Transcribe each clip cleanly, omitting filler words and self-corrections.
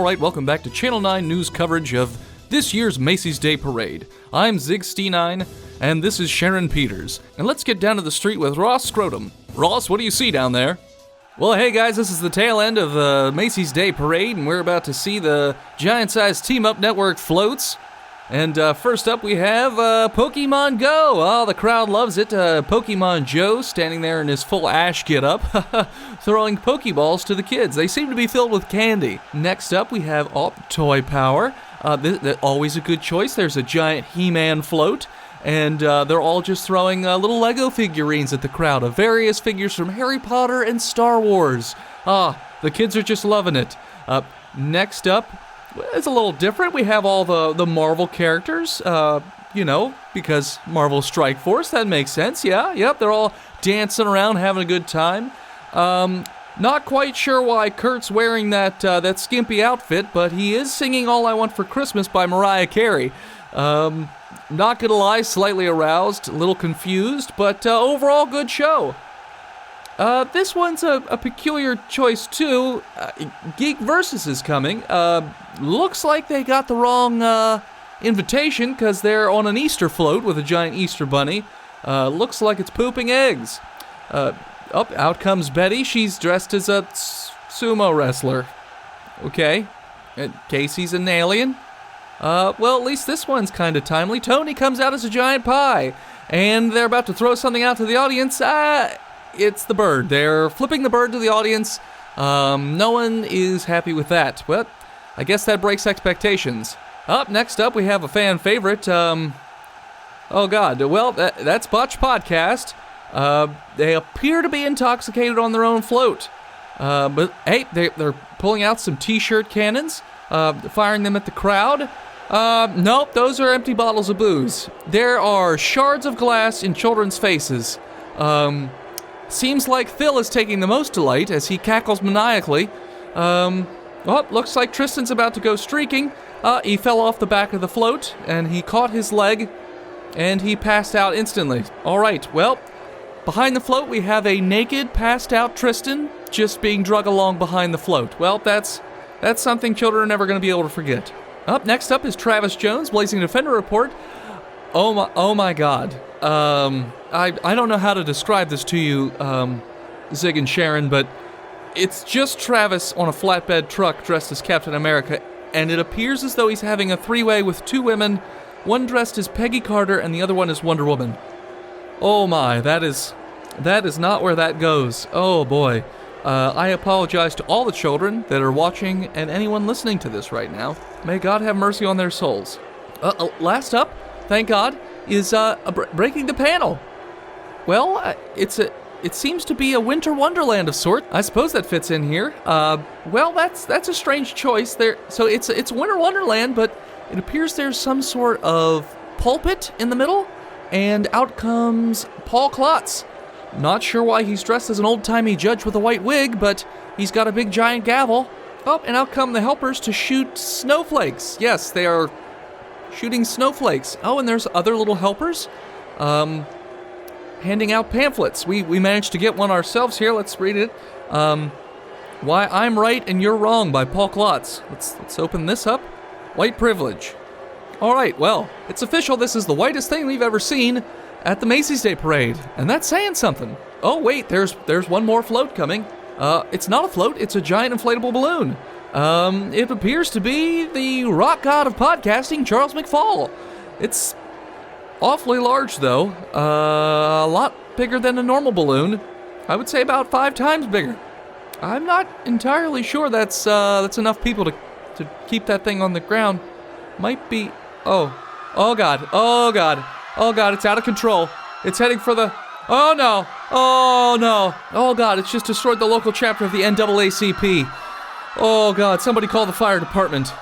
Alright, welcome back to Channel 9 news coverage of this year's Macy's Day Parade. I'm Zig Steenine, and this is Sharon Peters. And let's get down to the street with Ross Scrotum. Ross, what do you see down there? Well, hey guys, this is the tail end of the Macy's Day Parade, and we're about to see the giant-sized Team-Up Network floats. And first up, we have Pokemon Go. Oh, the crowd loves it. Pokemon Joe standing there in his full Ash get-up, throwing Pokeballs to the kids. They seem to be filled with candy. Next up, we have Toy Power. Always a good choice. There's a giant He-Man float, and they're all just throwing little Lego figurines at the crowd of various figures from Harry Potter and Star Wars. The kids are just loving it. Next up, it's a little different. We have all the Marvel characters, because Marvel Strike Force, that makes sense, yeah. Yep, they're all dancing around, having a good time. Not quite sure why Kurt's wearing that skimpy outfit, but he is singing All I Want for Christmas by Mariah Carey. Not gonna lie, slightly aroused, a little confused, but overall good show. This one's a peculiar choice, too. Geek Versus is coming. Looks like they got the wrong invitation, because they're on an Easter float with a giant Easter bunny. Looks like it's pooping eggs. Out comes Betty. She's dressed as a sumo wrestler. Okay. Casey's an alien. Well, at least this one's kind of timely. Tony comes out as a giant pie, and they're about to throw something out to the audience. It's the bird. They're flipping the bird to the audience. No one is happy with that. But I guess that breaks expectations. Next up, we have a fan favorite. Oh, God. Well, that's Botched Podcast. They appear to be intoxicated on their own float. But, hey, they're pulling out some T-shirt cannons, firing them at the crowd. Nope, those are empty bottles of booze. There are shards of glass in children's faces. Seems like Phil is taking the most delight as he cackles maniacally. Looks like Tristan's about to go streaking. He fell off the back of the float, and he caught his leg, and he passed out instantly. Alright, well, behind the float we have a naked, passed out Tristan just being drug along behind the float. Well, that's something children are never going to be able to forget. Next up is Travis Jones, Blazing Defender Report. Oh my God. I don't know how to describe this to you, Zig and Sharon, but it's just Travis on a flatbed truck dressed as Captain America, and it appears as though he's having a three-way with two women, one dressed as Peggy Carter and the other one as Wonder Woman. Oh my, that is not where that goes. Oh boy. I apologize to all the children that are watching and anyone listening to this right now. May God have mercy on their souls. Last up, thank God, is breaking the panel. Well, it seems to be a winter wonderland of sort. I suppose that fits in here. Well, that's a strange choice there. So it's winter wonderland, but it appears there's some sort of pulpit in the middle, and out comes Paul Klotz. Not sure why he's dressed as an old-timey judge with a white wig, but he's got a big giant gavel. And out come the helpers to shoot snowflakes. Yes, they are shooting snowflakes. And there's other little helpers handing out pamphlets. We managed to get one ourselves here. Let's read it. Why I'm Right and You're Wrong by Paul Klotz. Let's open this up. White privilege. All right, well, it's official. This is the whitest thing we've ever seen at the Macy's Day Parade, and that's saying something. Oh wait, there's one more float coming. It's not a float, it's a giant inflatable balloon. It appears to be the rock god of podcasting, Charles McFall. It's awfully large though, a lot bigger than a normal balloon. I would say about 5 times bigger. I'm not entirely sure that's enough people to keep that thing on the ground. Might be. Oh God, it's out of control. It's heading for the... Oh no! Oh God, it's just destroyed the local chapter of the NAACP. Oh God, somebody call the fire department.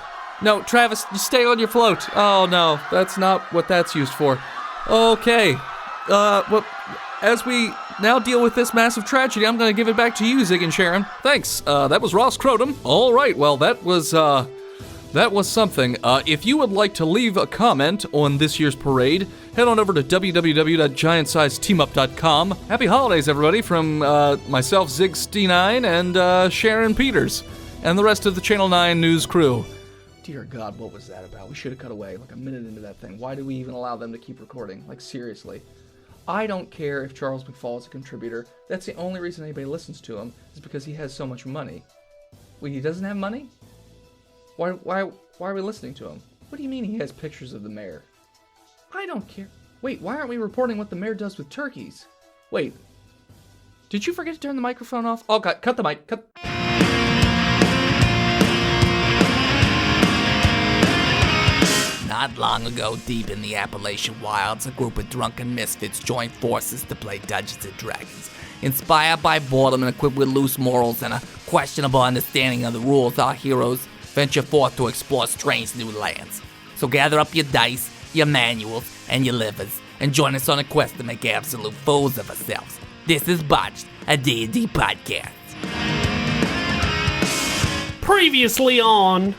No, Travis, you stay on your float. Oh no, that's not what that's used for. Okay. Well, as we now deal with this massive tragedy, I'm gonna give it back to you, Zig and Sharon. Thanks. That was Ross Scrotum. All right, well, that was something. If you would like to leave a comment on this year's parade, head on over to www.giantsizedteamup.com. Happy holidays, everybody, from myself, Zig Steenine, and Sharon Peters. and the rest of the Channel 9 news crew. Dear God, what was that about? We should have cut away like a minute into that thing. Why did we even allow them to keep recording? Like, seriously. I don't care if Charles McFall is a contributor. That's the only reason anybody listens to him, is because he has so much money. Wait, he doesn't have money? Why are we listening to him? What do you mean he has pictures of the mayor? I don't care. Wait, why aren't we reporting what the mayor does with turkeys? Wait, did you forget to turn the microphone off? Oh God, cut the mic, cut. Not long ago, deep in the Appalachian wilds, a group of drunken misfits joined forces to play Dungeons & Dragons. Inspired by boredom and equipped with loose morals and a questionable understanding of the rules, our heroes venture forth to explore strange new lands. So gather up your dice, your manuals, and your livers, and join us on a quest to make absolute fools of ourselves. This is Botched, a D&D podcast. Previously on...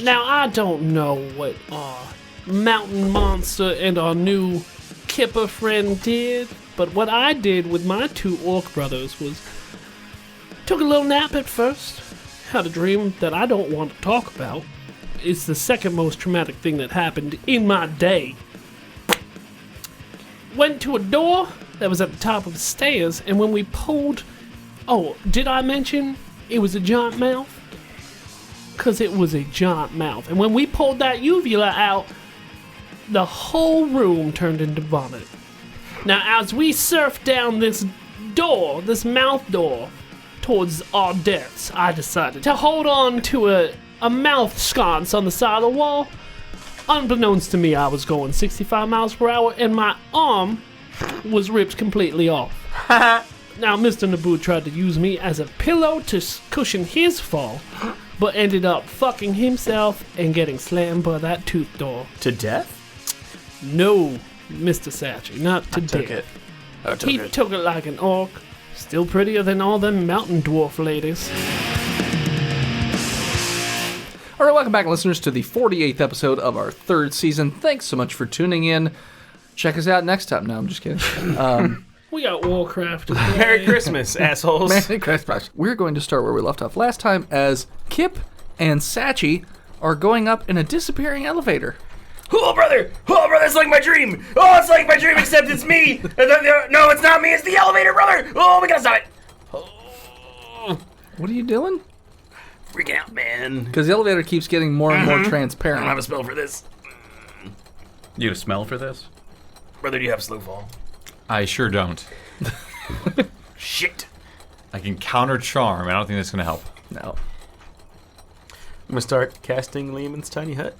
Now, I don't know what our mountain monster and our new Kipper friend did, but what I did with my two orc brothers was took a little nap at first, had a dream that I don't want to talk about. It's the second most traumatic thing that happened in my day. Went to a door that was at the top of the stairs, and when we pulled... Oh, did I mention it was a giant mouth? Because it was a giant mouth. And when we pulled that uvula out, the whole room turned into vomit. Now, as we surfed down this door, this mouth door, towards our deaths, I decided to hold on to a mouth sconce on the side of the wall. Unbeknownst to me, I was going 65 miles per hour, and my arm was ripped completely off. Now, Mr. Naboo tried to use me as a pillow to cushion his fall, but ended up fucking himself and getting slammed by that tooth door. To death? No, Mr. Satchy, not to death. He took it like an orc. Still prettier than all them mountain dwarf ladies. All right, welcome back, listeners, to the 48th episode of our third season. Thanks so much for tuning in. Check us out next time. No, I'm just kidding. We got Warcraft. Merry Christmas, assholes. Merry Christmas. We're going to start where we left off last time, as Kip and Satchy are going up in a disappearing elevator. Oh, brother! Oh, brother, it's like my dream! Oh, it's like my dream, except it's me! No, it's not me, it's the elevator, brother! Oh, we gotta stop it! Oh. What are you doing? Freaking out, man. Because the elevator keeps getting more and more I transparent. don't have a spell for this. You have a smell for this? Brother, do you have slow fall? I sure don't. Shit. I can counter charm. I don't think that's going to help. No. I'm gonna start casting Lehman's Tiny Hut.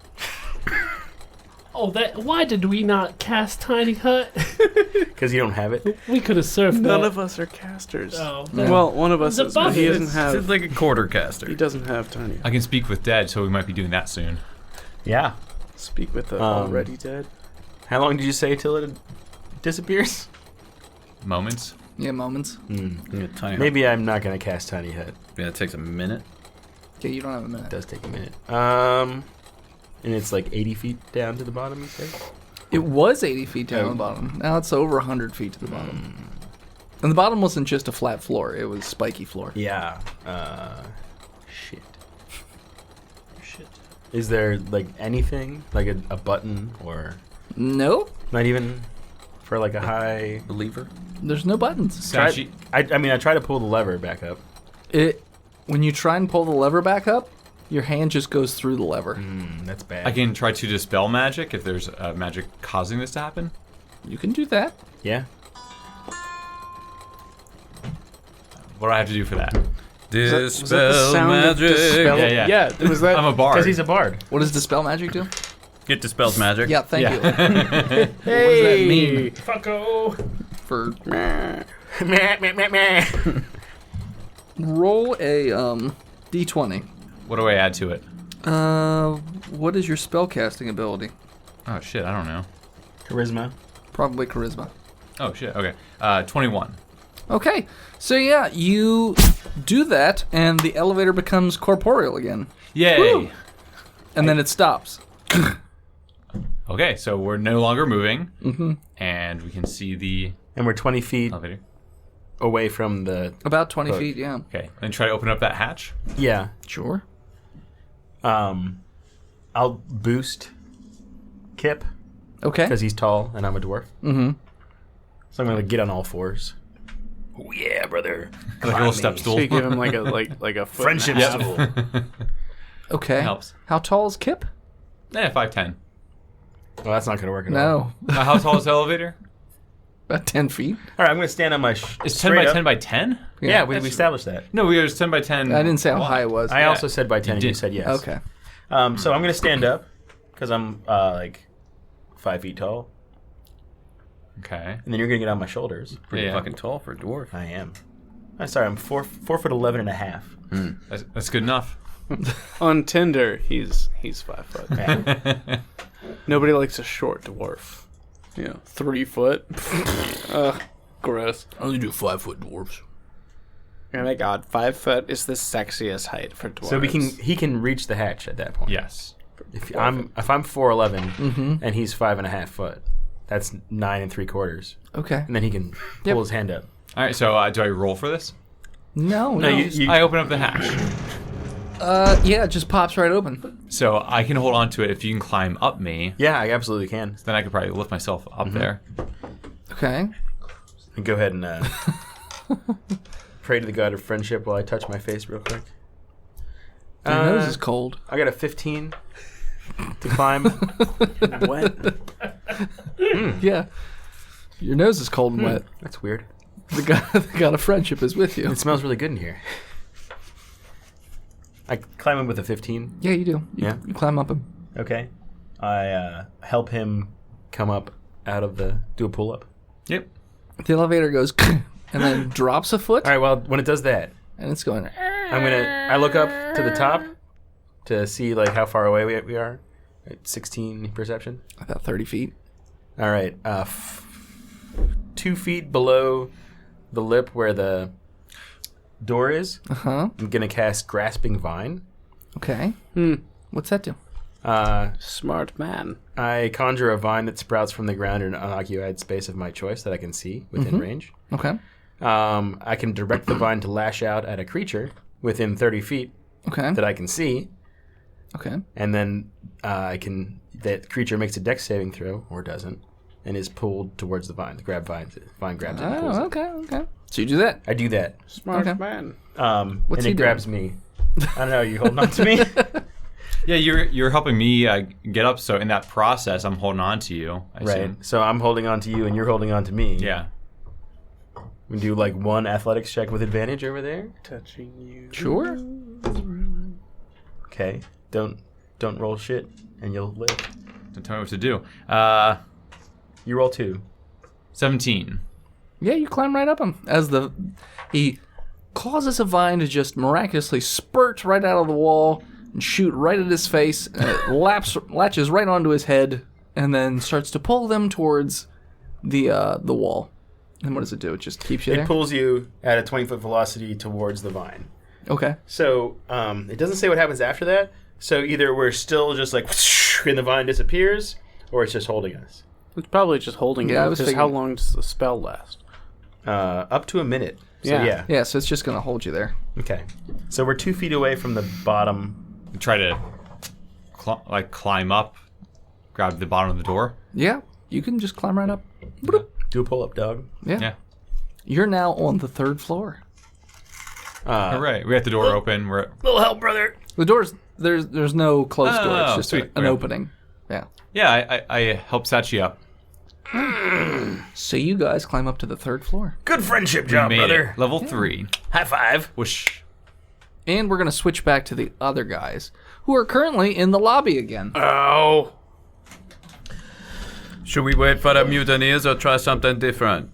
Oh, why did we not cast Tiny Hut? Because you don't have it. We could have surfed None that. of us are casters. Oh, Yeah. Well, one of us The is, but he bucket. doesn't have. It's like a quarter caster. He doesn't have tiny. I can speak with dead, so we might be doing that soon. Yeah. Speak with the already dead. How long did you say till it disappears? Moments. Yeah, moments. Maybe I'm not gonna cast Tiny Hut. Yeah, it takes a minute. Okay, you don't have a It minute. does take a minute. And it's like 80 feet down to the bottom, you say? It was 80 feet down Oh. the bottom. Now it's over 100 feet to the bottom. And the bottom wasn't just a flat floor, it was spiky floor. Yeah. Shit. shit. Is there like anything, like a button, or No, not even for like a high? Believer? there's no buttons. Satchy. I try to pull the lever back up. When you try and pull the lever back up, your hand just goes through the lever. That's bad. I can try to dispel magic if there's magic causing this to happen. You can do that. Yeah. What do I have to do for that? Was that the sound of dispel? Yeah. Yeah, was that? I'm a bard. Because he's a bard. What does dispel magic do? It dispels magic. Yeah, thank you. What Hey. does that mean Fucko. for Meh, meh, meh, meh. roll a d20. What do I add to it? What is your spellcasting ability? Oh, shit, I don't know. Charisma. Probably charisma. Oh, shit, okay. 21. Okay, so yeah, you do that, and the elevator becomes corporeal again, Yay! Woo. and then it stops. Okay, so we're no longer moving, and we can see the And we're 20 feet elevator. away from the... About 20 Hook. feet, yeah. Okay, and try to open up that hatch. Yeah. Sure. I'll boost Kip Okay. because he's tall and I'm a dwarf. Mm-hmm. So I'm going to get on all fours. Oh, yeah, brother. Like a little step stool. So you give him like a foot Friendship and a half. stool. Okay. Helps. How tall is Kip? Yeah, 5'10". Well, that's not going to work at all. No. How tall is the elevator? About 10 feet. All right, I'm going to stand on my... It's 10 by 10 by 10? Yeah, we established that. No, we were 10 by 10. I didn't say how high it was. I also said by 10 and you did. said yes. Okay. So I'm going to stand up because I'm like 5 feet tall. Okay. And then you're going to get on my shoulders. Pretty Yeah. fucking tall for a dwarf. I am. I'm sorry, I'm 4'11" and a half. That's good enough. On Tinder, he's 5 foot. Yeah. Nobody likes a short dwarf. 3 foot. Ugh, gross. I only do 5-foot dwarves. Oh my god, 5 foot is the sexiest height for dwarves. So he can reach the hatch at that point. Yes. If I'm 4'11" and he's 5.5 foot, that's 9 3/4, Okay. and then he can pull his hand up. All right, so do I roll for this? No. I open up the hatch. Yeah, it just pops right open. So I can hold on to it if you can climb up me. Yeah, I absolutely can. Then I could probably lift myself up there. Okay. And go ahead and pray to the god of friendship while I touch my face real quick. Your nose is cold. I got a 15 to climb. What? Yeah. Your nose is cold and wet. That's weird. The god of friendship is with you. It smells really good in here. I climb him with a 15. Yeah, you do. You climb up him. Okay. I help him come up out of do a pull-up. Yep. The elevator goes and then drops a foot, All right, well, when it does that, and it's going. I look up to the top to see like how far away we are. At 16 perception. About 30 feet. All right. 2 feet below the lip where the door is, Uh-huh. I'm going to cast Grasping Vine. Okay. What's that do? Smart man. I conjure a vine that sprouts from the ground in an unoccupied space of my choice that I can see within range. Okay. I can direct the vine to lash out at a creature within 30 feet Okay. that I can see, Okay. and then that creature makes a dex saving throw, or doesn't, and is pulled towards the vine. The vine grabs it and pulls Oh, it. okay. Okay. So you do that. I do that. Smart Okay. man. What's and he it doing? grabs me. I don't know, you holding on to me? Yeah, you're helping me get up. So in that process, I'm holding on to you. I Right. assume. So I'm holding on to you and you're holding on to me. Yeah. We do like one athletics check with advantage over there. Touching you. Sure. Okay. Don't roll shit and you'll live. Don't tell me what to do. You roll 2. 17. Yeah, you climb right up him as he causes a vine to just miraculously spurt right out of the wall and shoot right at his face. And it latches right onto his head, and then starts to pull them towards the wall. And what does it do? It just keeps you It there. pulls you at a 20-foot velocity towards the vine. Okay. So it doesn't say what happens after that. So either we're still just like and the vine disappears, or it's just holding us. It's probably just holding Yeah, I you, was because how thinking- long does the spell last? Up to a minute. So Yeah. yeah. Yeah, so it's just gonna hold you there. Okay. So we're 2 feet away from the bottom. You try to climb up, grab the bottom of the door. Yeah, you can just climb right up. Do a pull-up, dog. Yeah. Yeah. You're now on the 3rd floor. All right. We got the door open. We're Little help, brother. The door's there's no closed door. It's Oh, just sweet. an Okay. opening. Yeah. yeah. I help Sachi up. So you guys climb up to the 3rd floor. Good friendship job, Made brother. it. Level 3. High five. Whoosh. And we're going to switch back to the other guys who are currently in the lobby again. Oh. Should we wait for the mutineers or try something different?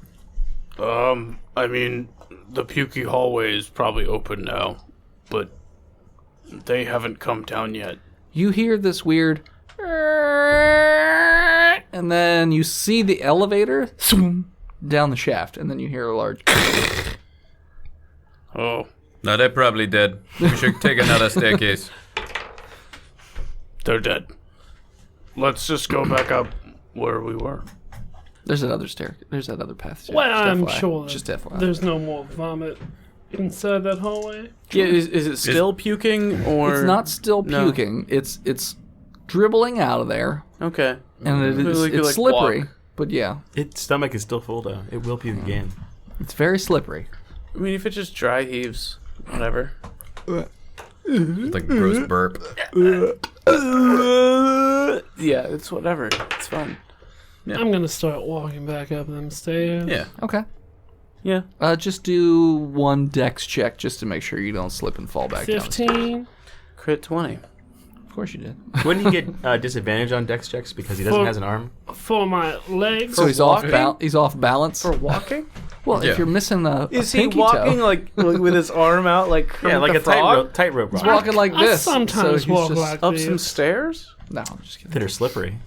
I mean, the pukey hallway is probably open now, but they haven't come down yet. You hear this weird, and then you see the elevator down the shaft, and then you hear a large. Oh, No, they're probably dead. We should take another staircase. they're dead. Let's just go back up where we were. There's that other stair. There's that other path. Too. Well, Just I'm FYI. sure Just FYI. there's no more vomit inside that hallway. Yeah, is it still puking or? It's not still No. puking. It's dribbling out of there, Okay. and it's Like you, like, slippery. walk. But yeah, Its stomach is still full though. It will puke again. it's very slippery. I mean, if it just dry heaves, whatever. It's like a gross burp. Yeah, it's whatever. It's fun. I'm gonna start walking back up them stairs. Yeah. Okay. Yeah. Just do one dex check just to make sure you don't slip and fall back down. 15. Crit 20. Of course you did. Wouldn't you get disadvantage on dex checks because he doesn't has an arm? For my legs. So he's off balance. For walking? Well, Yeah. if you're missing a Is he pinky walking toe, like with his arm out like Kermit Yeah, like the a Frog? tightrope he's walk. walking like I this. sometimes so he's walk just, like Up this. some stairs? No, I'm just kidding. That are slippery.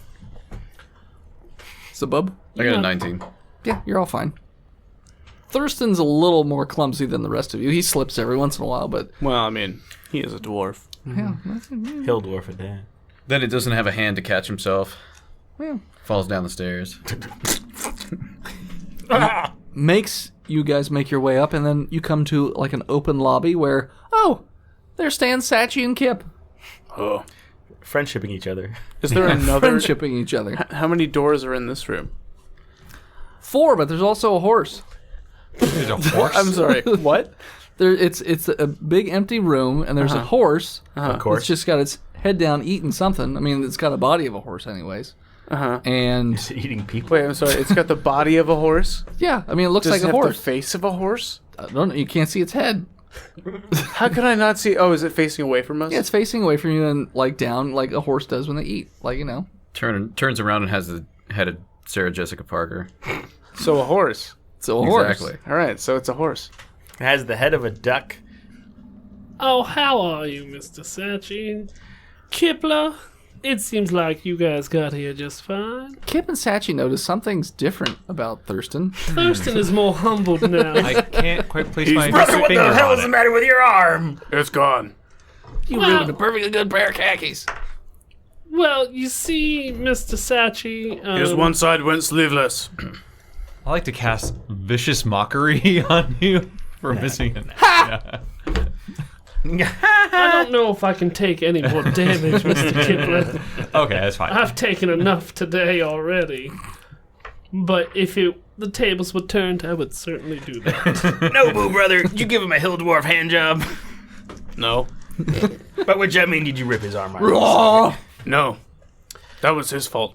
So, bub? I got a 19. Yeah, you're all fine. Thurston's a little more clumsy than the rest of you. He slips every once in a while, but Well, I mean, he is a dwarf. yeah, Hill dwarf at that. Then it doesn't have a hand to catch himself. yeah. Falls down the stairs. Makes you guys make your way up, and then you come to like an open lobby where, oh, there stands Sachi and Kip, Oh. Friendshipping each other. Is there another? friendshipping each other. How many doors are in this room? 4, but there's also a horse. There's a horse? I'm sorry. What? It's a big empty room, and there's a horse. Of It's course. just got its head down eating something. I mean, it's got a body of a horse, anyways. Uh-huh. And Eating people. Wait, I'm sorry. It's got the body of a horse? yeah, I mean, it looks Does like it a have horse. the face of a horse? I don't know. You can't see its head. How could I not see? Oh, is it facing away from us? Yeah, it's facing away from you and like down, like a horse does when they eat. Like, you know. Turns around and has the head of Sarah Jessica Parker. So a horse. So a horse. Exactly. All right, so it's a horse. It has the head of a duck. Oh, how are you, Mr. Sachi? Kipler? It seems like you guys got here just fine. Kip and Sachi notice something's different about Thurston. Thurston is more humbled now. I can't quite place my Brother, what finger the hell on is the it. matter with your arm? It's gone. You Well- ruined a perfectly good pair of khakis. Well, you see, Mr. Sachi. Here's one side went sleeveless. I like to cast vicious mockery on you for missing it. I don't know if I can take any more damage, Mr. Kipler. Okay, that's fine. I've taken enough today already. But if the tables were turned, I would certainly do that. No, boo, brother. Did you give him a hill dwarf hand job? No. By which I mean, did you rip his arm out? No. That was his fault.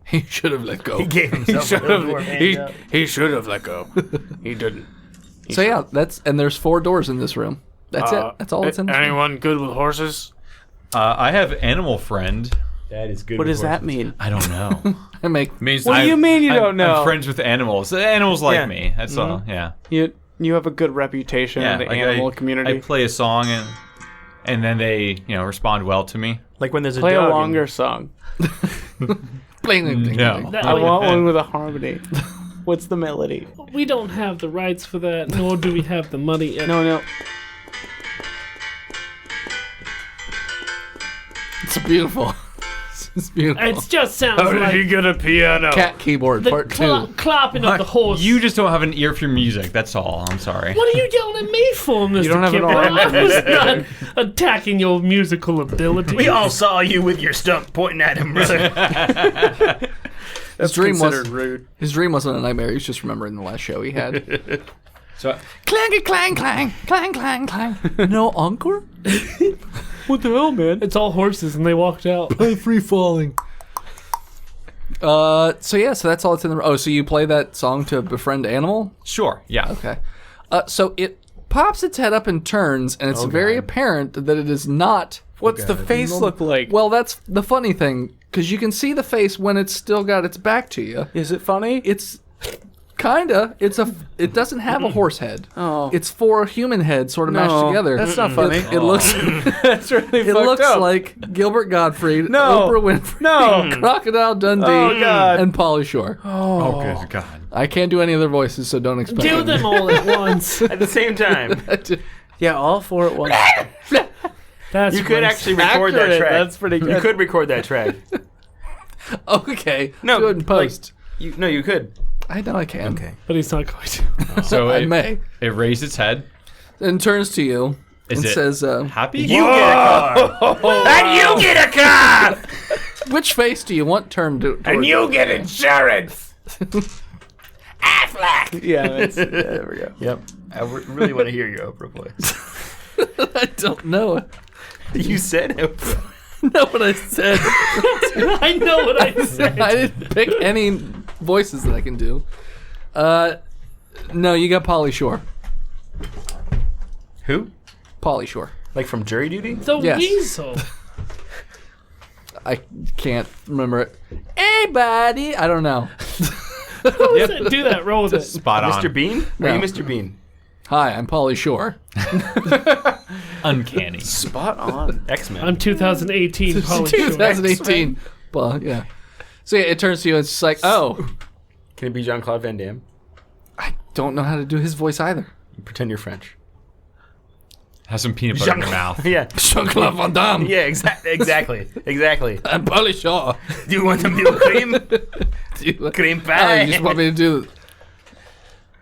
He should have let go. He gave himself a hill dwarf hand job. He should have let go. He didn't. So yeah, there's 4 doors in this room. That's it. That's all that's in this room. Anyone good with horses? I have animal friend. That is good. What does that mean? I don't know. I make Means What do you mean you don't know? I'm friends with animals. Animals like Yeah. me. That's all. Yeah. You have a good reputation Yeah. in the like animal I community. play a song and then they respond well to me. Like when there's a Play a dog. longer song. bling. No. That I way- want one with a harmony. What's the melody? We don't have the rights for that, nor do we have the money. No. It's beautiful. It's beautiful. It just sounds How did he like get a piano? Cat keyboard the part 2. clopping of the horse. You just don't have an ear for music. That's all. I'm sorry. What are you yelling at me for, Mr. don't have an Kipper? arm for I was not attacking your musical ability. We all saw you with your stump pointing at him, brother. That's dream was- considered rude. His dream wasn't a nightmare. He was just remembering the last show he had. So Clang, clang, clang, clang, clang, clang. No encore? What the hell, man? It's all horses, and they walked out. Free falling. So that's all that's in the. Oh, so you play that song to befriend animal? sure. Yeah. Okay. So it pops its head up and turns, and it's very apparent that it is not. What's the face look like? Well, that's the funny thing, because you can see the face when it's still got its back to you. Is it funny? It's kinda. It doesn't have a horse head. Oh. It's 4 human heads sort of mashed together. That's not funny. It looks. That's really It fucked looks up. like Gilbert Gottfried, No. Oprah Winfrey, No. Crocodile Dundee, Oh, God. and Pauly Shore. Oh, good God. I can't do any other voices, so don't expect Do me. them all at once. At the same time. Yeah, all 4 at once. That's You could racist. actually record that Accurate. track. That's pretty good. You could record that track. Okay. No, do it in post. You could. I know I can. Okay. But he's not going to. So I may. it raised its head. And turns to you Is and it says, happy? You get a car. And you get a car! which face do you want turned to? And you get insurance! Affleck! Yeah, there we go. Yep. I really want to hear your Oprah voice. I don't know. You said Oprah. Know what I said. I know what I said. I didn't pick any voices that I can do. No, you got Pauly Shore. Who? Pauly Shore. Like from Jury Duty? The Yes. weasel. I can't remember it. Hey, buddy. I don't know. Do that. Roll with it. Spot on. Mr. Bean? No. Are you Mr. Bean? Hi, I'm Pauly Shore. Uncanny. Spot on. X-Men. I'm 2018 Pauly Shore. 2018. Well, yeah. So yeah, it turns to you and it's just like, oh, Can it be Jean-Claude Van Damme? I don't know how to do his voice either. Pretend you're French. Have some peanut butter in your mouth. Yeah. Jean-Claude Van Damme. Yeah, exactly. Exactly. I'm Pauly Shore. Do you want some milk cream? Cream Oh, pie? you just want me to do...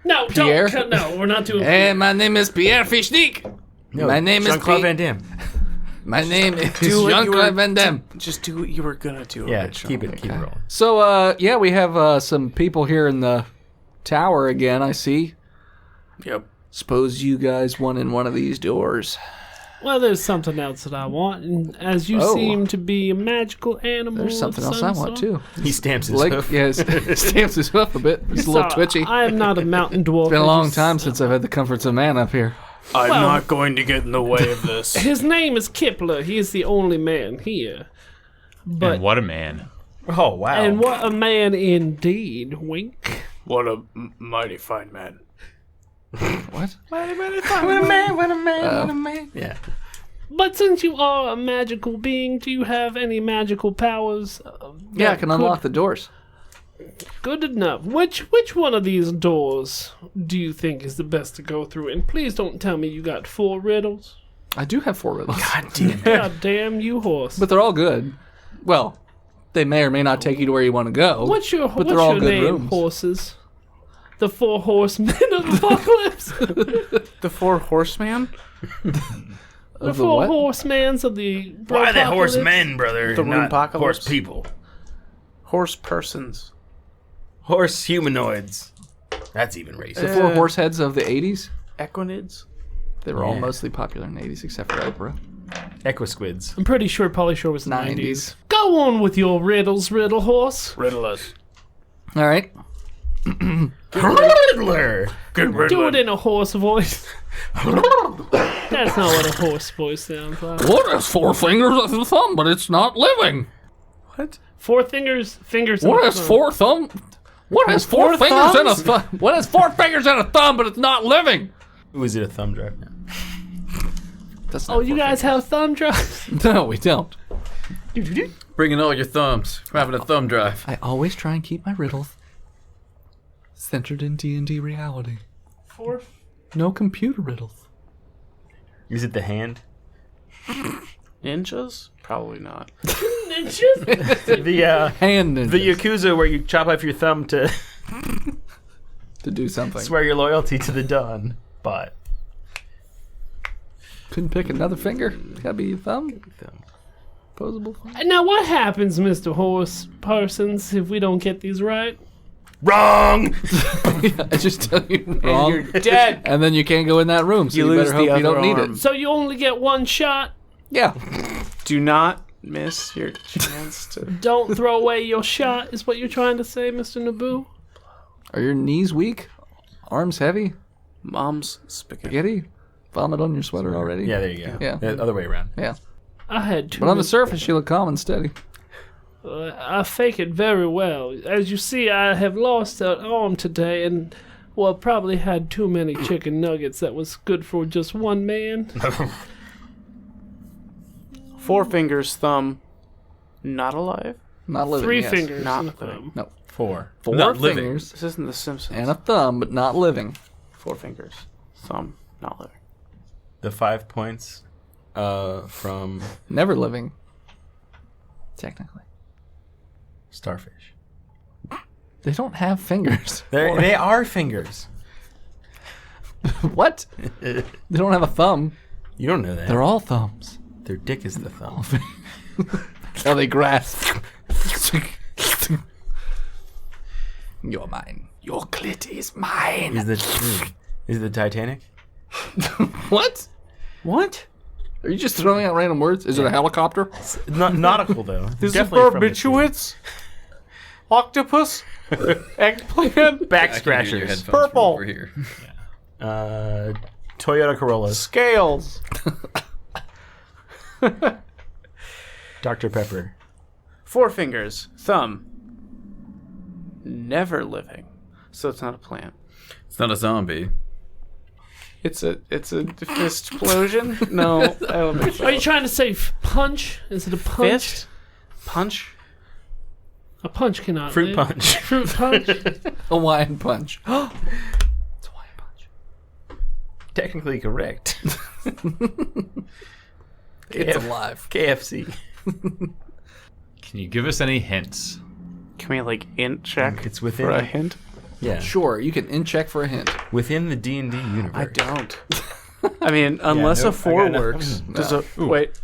No, Pierre? don't. No, we're not doing Hey, my name is Pierre Fischnik. No, My name is Jean-Claude Pete. Van Damme. My name is what you Jean-Claude were- Van Damme. Just do what you were gonna do. Yeah, originally. keep it rolling. So, yeah, we have some people here in the tower again, I see. Yep. Suppose you guys want in one of these doors. Well, there's something else that I want, and as you Oh. seem to be a magical animal, There's something of else some I want, sort. too. He stamps his Like, hoof. yeah, stamps his hoof a bit. He's a little So, twitchy. I am not a mountain dwarf. It's been a I long just- time since I've had the comforts of man up here. I'm Well- not going to get in the way of this. His name is Kipler. He is the only man here. But And what a man. Oh, wow. and what a man indeed. Wink. What a mighty fine man. What? What a man. Yeah. But since you are a magical being, do you have any magical powers? Yeah, I that can could- unlock the doors. Good enough. Which one of these doors do you think is the best to go through? And please don't tell me you got 4 riddles. I do have 4 riddles. God damn it. God damn you, horse. But they're all good. Well, they may or may not take you to where you want to go. What's your but they're all good name, rooms. horses? The 4 horsemen of the apocalypse. The 4 horseman? The Of the 4 what? horsemans of the Why the apocalypse? horsemen, brother? The not Rune-pocalypse? horse people. Horse persons. Horse humanoids. That's even racist. The 4 horse heads of the 80s. Equinids? They were all Yeah. mostly popular in the 80s, except for Oprah. Equisquids. I'm pretty sure Pauly Shore was 90s. 90s. Go on with your riddles, riddle horse. Riddle us. All right. Riddler. Good riddle. Do it in a horse voice. That's not what a horse voice sounds like. What has 4 fingers and a thumb, but it's not living? What? 4 fingers. And What a has thumb. 4 thumb? What has 4 fingers and a thumb? What has 4 fingers and a thumb, but it's not living? Ooh, is it a thumb drive now? That's Oh, you guys have thumb drives? No, we don't. Bringing all your thumbs. We're having a thumb drive. I always try and keep my riddles centered in D&D reality. 4. No computer riddles. Is it the hand? Ninjas? Probably not. Ninjas? The Hand ninjas the Yakuza where you chop off your thumb to to do something. swear your loyalty to the Dawn. But Couldn't pick another finger. It's gotta be your thumb. Posable thumb. Now, what happens, Mr. Horse Parsons, if we don't get these right? wrong. I just tell you wrong. You're dead. And then you can't go in that room, so You you, lose better the hope you other don't need arm. it. So you only get 1 shot. Yeah. Do not miss your chance to. Don't throw away your shot, is what you're trying to say, Mr. Naboo? Are your knees weak? Arms heavy? Mom's spaghetti. Spaghetti? Vomit on your sweater already? Yeah, there you go. Yeah. The other way around. Yeah. I had 2 But on the surface, you look calm and steady. I fake it very well. As you see, I have lost an arm today, and well, probably had too many chicken nuggets that was good for just 1 man. 4 fingers, thumb. Not alive? Not living. 3 yes. fingers Not and a living. thumb. 4. 4 Not living. fingers This isn't The Simpsons. and a thumb, but not living. 4 fingers, thumb, not living. The 5 points from Never living. Technically. Starfish. They don't have fingers. They are fingers. What? They don't have a thumb. You don't know that. They're all thumbs. Their dick is the thumb. How they grasp. You're mine. Your clit is mine. Is the Titanic? What? What? Are you just throwing out random words? Is it a helicopter? Nautical though. Is it Definitely from the sea. barbiturates? Octopus? Eggplant? Back I can hear your scratchers. headphones from Purple. over here. Toyota Corollas. Scales. Dr. Pepper. 4 fingers. Thumb. Never living. So it's not a plant. It's not a zombie. It's a fist explosion? No, I don't think so. Are you trying to say punch? Is it a punch? Fist? Punch? A punch cannot Fruit live. punch. Fruit punch. Hawaiian punch. It's Hawaiian punch. Technically correct. It's alive. KFC. Can you give us any hints? Can we int check It's within. for a hint? Yeah. Sure, you can in-check for a hint. Within the D&D universe. I don't. I mean, unless no, a 4 I got works. nothing. Does a wait?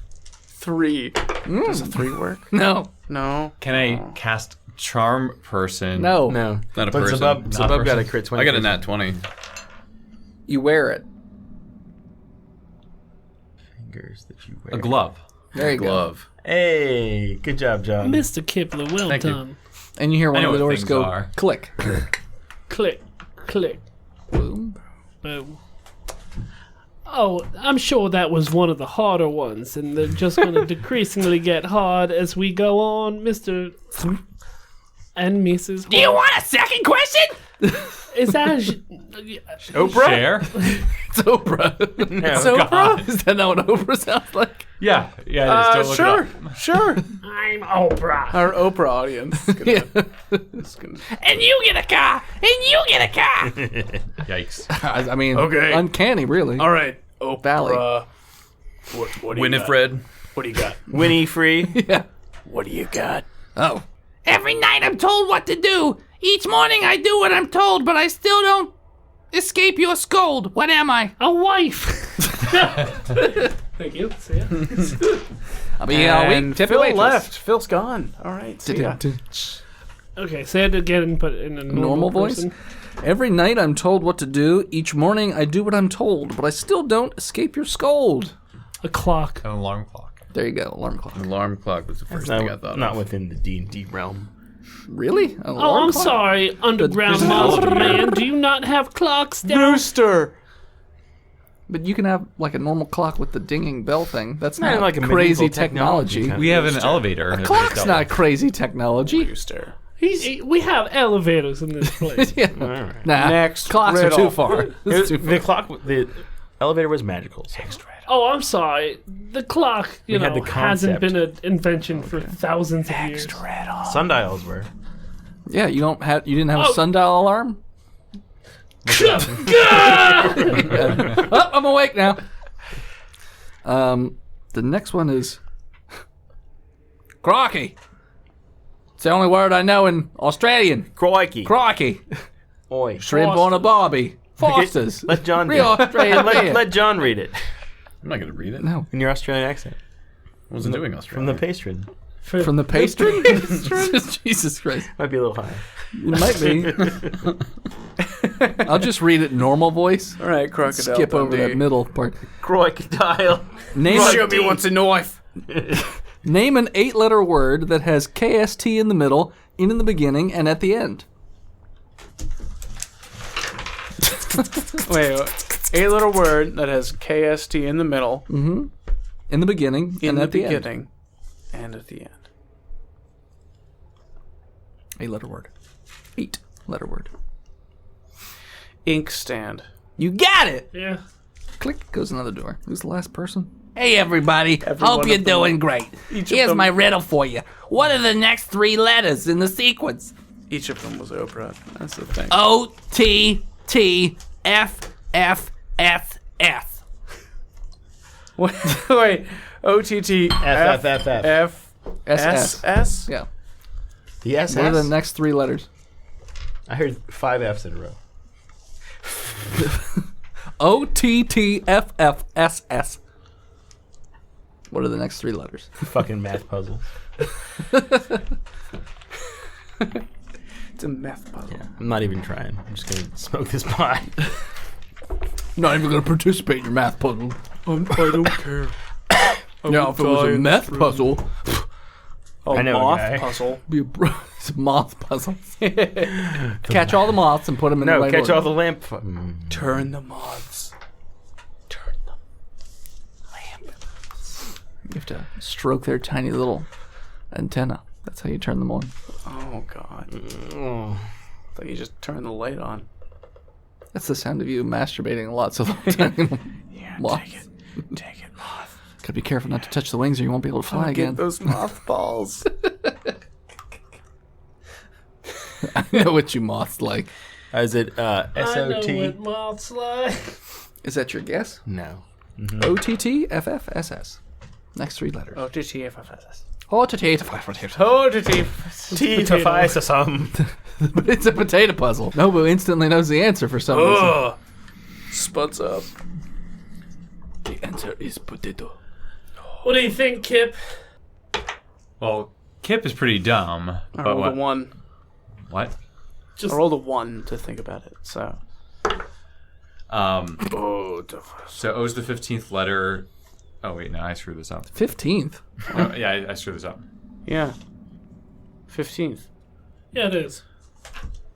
3. Does a 3 work? No. No. Can I cast Charm Person? No. No. Not a but person. Zabub Not a got a person. crit 20. I got a nat 20. You wear it. Fingers that you wear. A glove. There you go. Glove. Hey, good job, John. Mr. Kipler, well Thank you. done. And you hear one I know of the what doors things go are. click. Click, click, Boom. boom. Oh, I'm sure that was one of the harder ones, and they're just going to decreasingly get hard as we go on, Mr. and Mrs. Do you want a second question? Is that Oprah? Share? It's Oprah. No. It's Oprah? Is that not what Oprah sounds like? Yeah. Yeah, it is. Don't look it up. Sure. I'm Oprah? Our Oprah audience. Is gonna, is gonna- And you get a car. And you get a car. Yikes. I mean, Okay. uncanny, really. All right, Oprah. Valley. What do you got? Winifred. What do you got? Winnie free. Yeah. What do you got? Oh. Every night I'm told what to do. Each morning I do what I'm told, but I still don't escape your scold. What am I? A wife. Thank you. See ya. I'll be here all And week. Tip Phil waitress. left. Phil's gone. All right. See ya. Okay, say it again, but in a Normal voice? person. Every night I'm told what to do. Each morning I do what I'm told, but I still don't escape your scold. A clock. An alarm clock. There you go, alarm clock. Alarm clock was the first thing I thought Not of. within the D&D realm. Really? An Oh, alarm I'm clock? sorry, Underground there's Monster no- Man. Do you not have clocks down? Rooster. But you can have like a normal clock with the dinging bell thing. That's Not not like a crazy medieval technology technology. kind We have an elevator. that Clock's they not dealt crazy technology. Rooster. We have elevators in this place. Yeah. All right. Nah, Next clocks are riddle. too far. It's too The clock, the elevator was magical. So. Oh, I'm sorry. The clock, you We had know, the hasn't concept. been an invention for thousands of years. Sundials were. Yeah, you didn't have Oh. a sundial alarm? Oh, I'm awake now. The next one is crocky. It's the only word I know in Australian. Crikey. Crocky. Oi. Shrimp on a barbie. Fosters. Let John Real Australian beer. let John read it I'm not going to read it. No. in your Australian accent. I wasn't doing From Australia. the patron. From the pastry? Jesus Christ. Might be a little high. It might be. I'll just read it in normal voice. All right, Crocodile Skip over Dundee. that middle part. Crocodile. Name Show me what's a knife. Name an 8-letter word that has KST in the middle, in the beginning, and at the end. Wait, 8-letter word that has KST in the middle, In the beginning, in and the at the end. beginning, and at the end. 8-letter word. 8-letter word. Inkstand. You got it! Yeah. Click, goes another door. Who's the last person? Hey, everybody. Hope one you're of them. doing great. Each of Here's them- my riddle for you. What are the next 3 letters in the sequence? Each of them was Oprah. That's the thing. O-T-T-F-F-S-S. Wait. O-T-T-F-F-S-S? SS. S-S? Yeah. The SS? What are the next 3 letters? I heard 5 F's in a row. OTTFFSS. What are the next 3 letters? Fucking math puzzle. It's a meth puzzle. Yeah, I'm not even trying. I'm just gonna smoke this pot. Not even going to participate in your math puzzle. I don't care. Now, if it was a meth puzzle, Oh, I know a moth guy. puzzle. it's a moth puzzle. Catch all the moths and put them in the No, right catch order. all the lamp. Turn the moths. Turn them. Lamp. You have to stroke their tiny little antenna. That's how you turn them on. Oh, God. Oh. I thought you just turned the light on. That's the sound of you masturbating lots of tiny Yeah, moths. take it. Take it, moth. Gotta be careful not to touch the wings or you won't be able to fly again. Get those moth balls. I know what you moths like. Is it I know SOT? what moths like. Is that your guess? No. OTTFFSS. Next 3 letters. Oh, TTFFS. OTTFFSS. Oh, TTF. T to five to some. But it's a potato puzzle. Nobu instantly knows the answer for some reason. Ugh. Spuds up. The answer is potato. What do you think, Kip? Well, Kip is pretty dumb. I But rolled a what? 1. What? Just I rolled a 1 to think about it, so. Oh, So O's the 15th letter. Oh wait, no, I screwed this up. 15th. Oh, yeah, I screwed this up. Yeah. 15th. yeah, it is.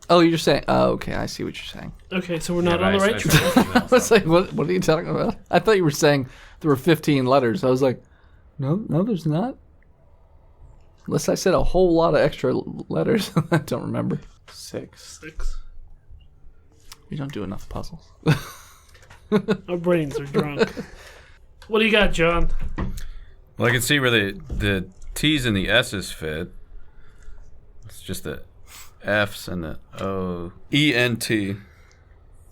Oh, you're saying. Oh, okay. I see what you're saying. Okay, so we're not Yeah, on the I right screwed track. something I else was up. like, what are you talking about? I thought you were saying there were 15 letters. I was like, no, there's not. Unless I said a whole lot of extra letters. I don't remember. 6. 6. We don't do enough puzzles. Our brains are drunk. What do you got, John? Well, I can see where the T's and the S's fit. It's just the F's and the O. E-N-T.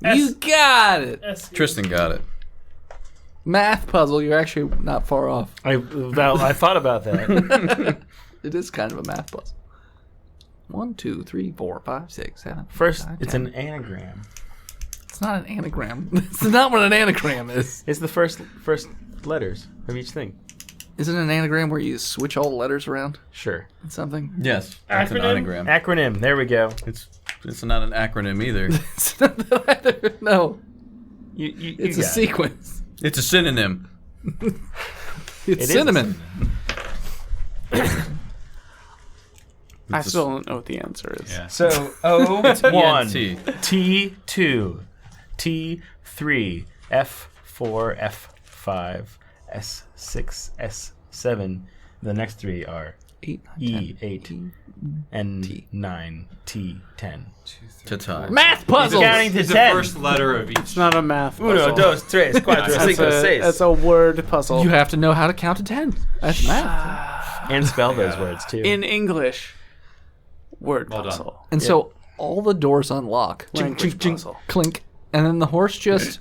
You got it. S. Tristan got it. Math puzzle. You're actually not far off. I thought about that. It is kind of a math puzzle. 1, 2, 3, 4, 5, 6, 7. First, 5, it's 10. an anagram. It's not an anagram. It's not what an anagram is. It's the first letters of each thing. Isn't an anagram where you switch all the letters around Sure. in something? Yes, that's an Acronym? anagram. Acronym. There we go. It's not an acronym either. It's not that either. No, You it's a got it. sequence. It's a synonym. It's It is a cinnamon. I still don't know what the answer is. Yeah. So O1, E-N-T. T2, T3, F4, F5, S6, S7. The next 3 are 8, 9, 10. E8, N9, T10. To tie. Math puzzles. Counting to It's the 10. first letter of each. It's not a math puzzle. Uno, dos, tres, cuatro, That's cinco, a, seis. that's a word puzzle. You have to know how to count to 10. That's math. And spell those words, too. In English, word Well done. puzzle. And so all the doors unlock. Language puzzle. Clink. And then the horse just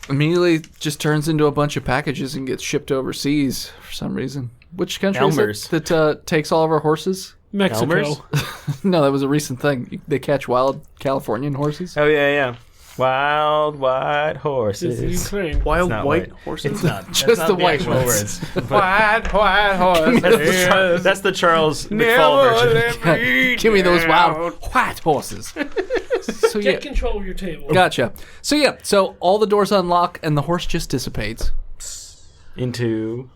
immediately just turns into a bunch of packages and gets shipped overseas for some reason. Which country Elmer's. is it that takes all of our horses? Mexico. Elmer's? No, that was a recent thing. They catch wild Californian horses. Oh, yeah. Wild white It's horses. Ukraine. Wild not white white. horses? It's not. That's Just not the white actual ones. words. White horses. That's the Charles McFall version. Give me those wild white horses. So yeah, Get control of your table. gotcha. So all the doors unlock and the horse just dissipates. Into...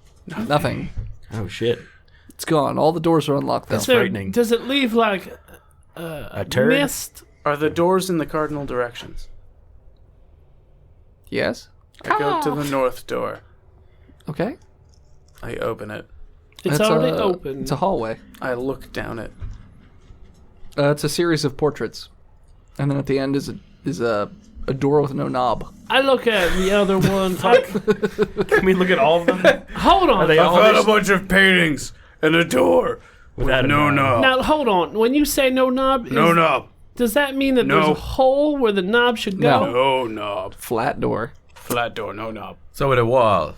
Nothing. Oh, shit. It's gone. All the doors are unlocked though. That's So, frightening. does it leave like A turd? mist? Are the doors in the cardinal directions? Yes. I go to the north door. Okay. I open it. It's That's already a- open. It's a hallway. I look down it. It's a series of portraits, and then at the end is a door with no knob. I look at the other one. Can we look at all of them? Hold on. Are they all Found a just bunch of paintings and a door without with a no knob. Now hold on. When you say no knob, No knob. does that mean that there's No. a hole where the knob should go? No. No knob. Flat door. Flat door, no knob. So with a wall.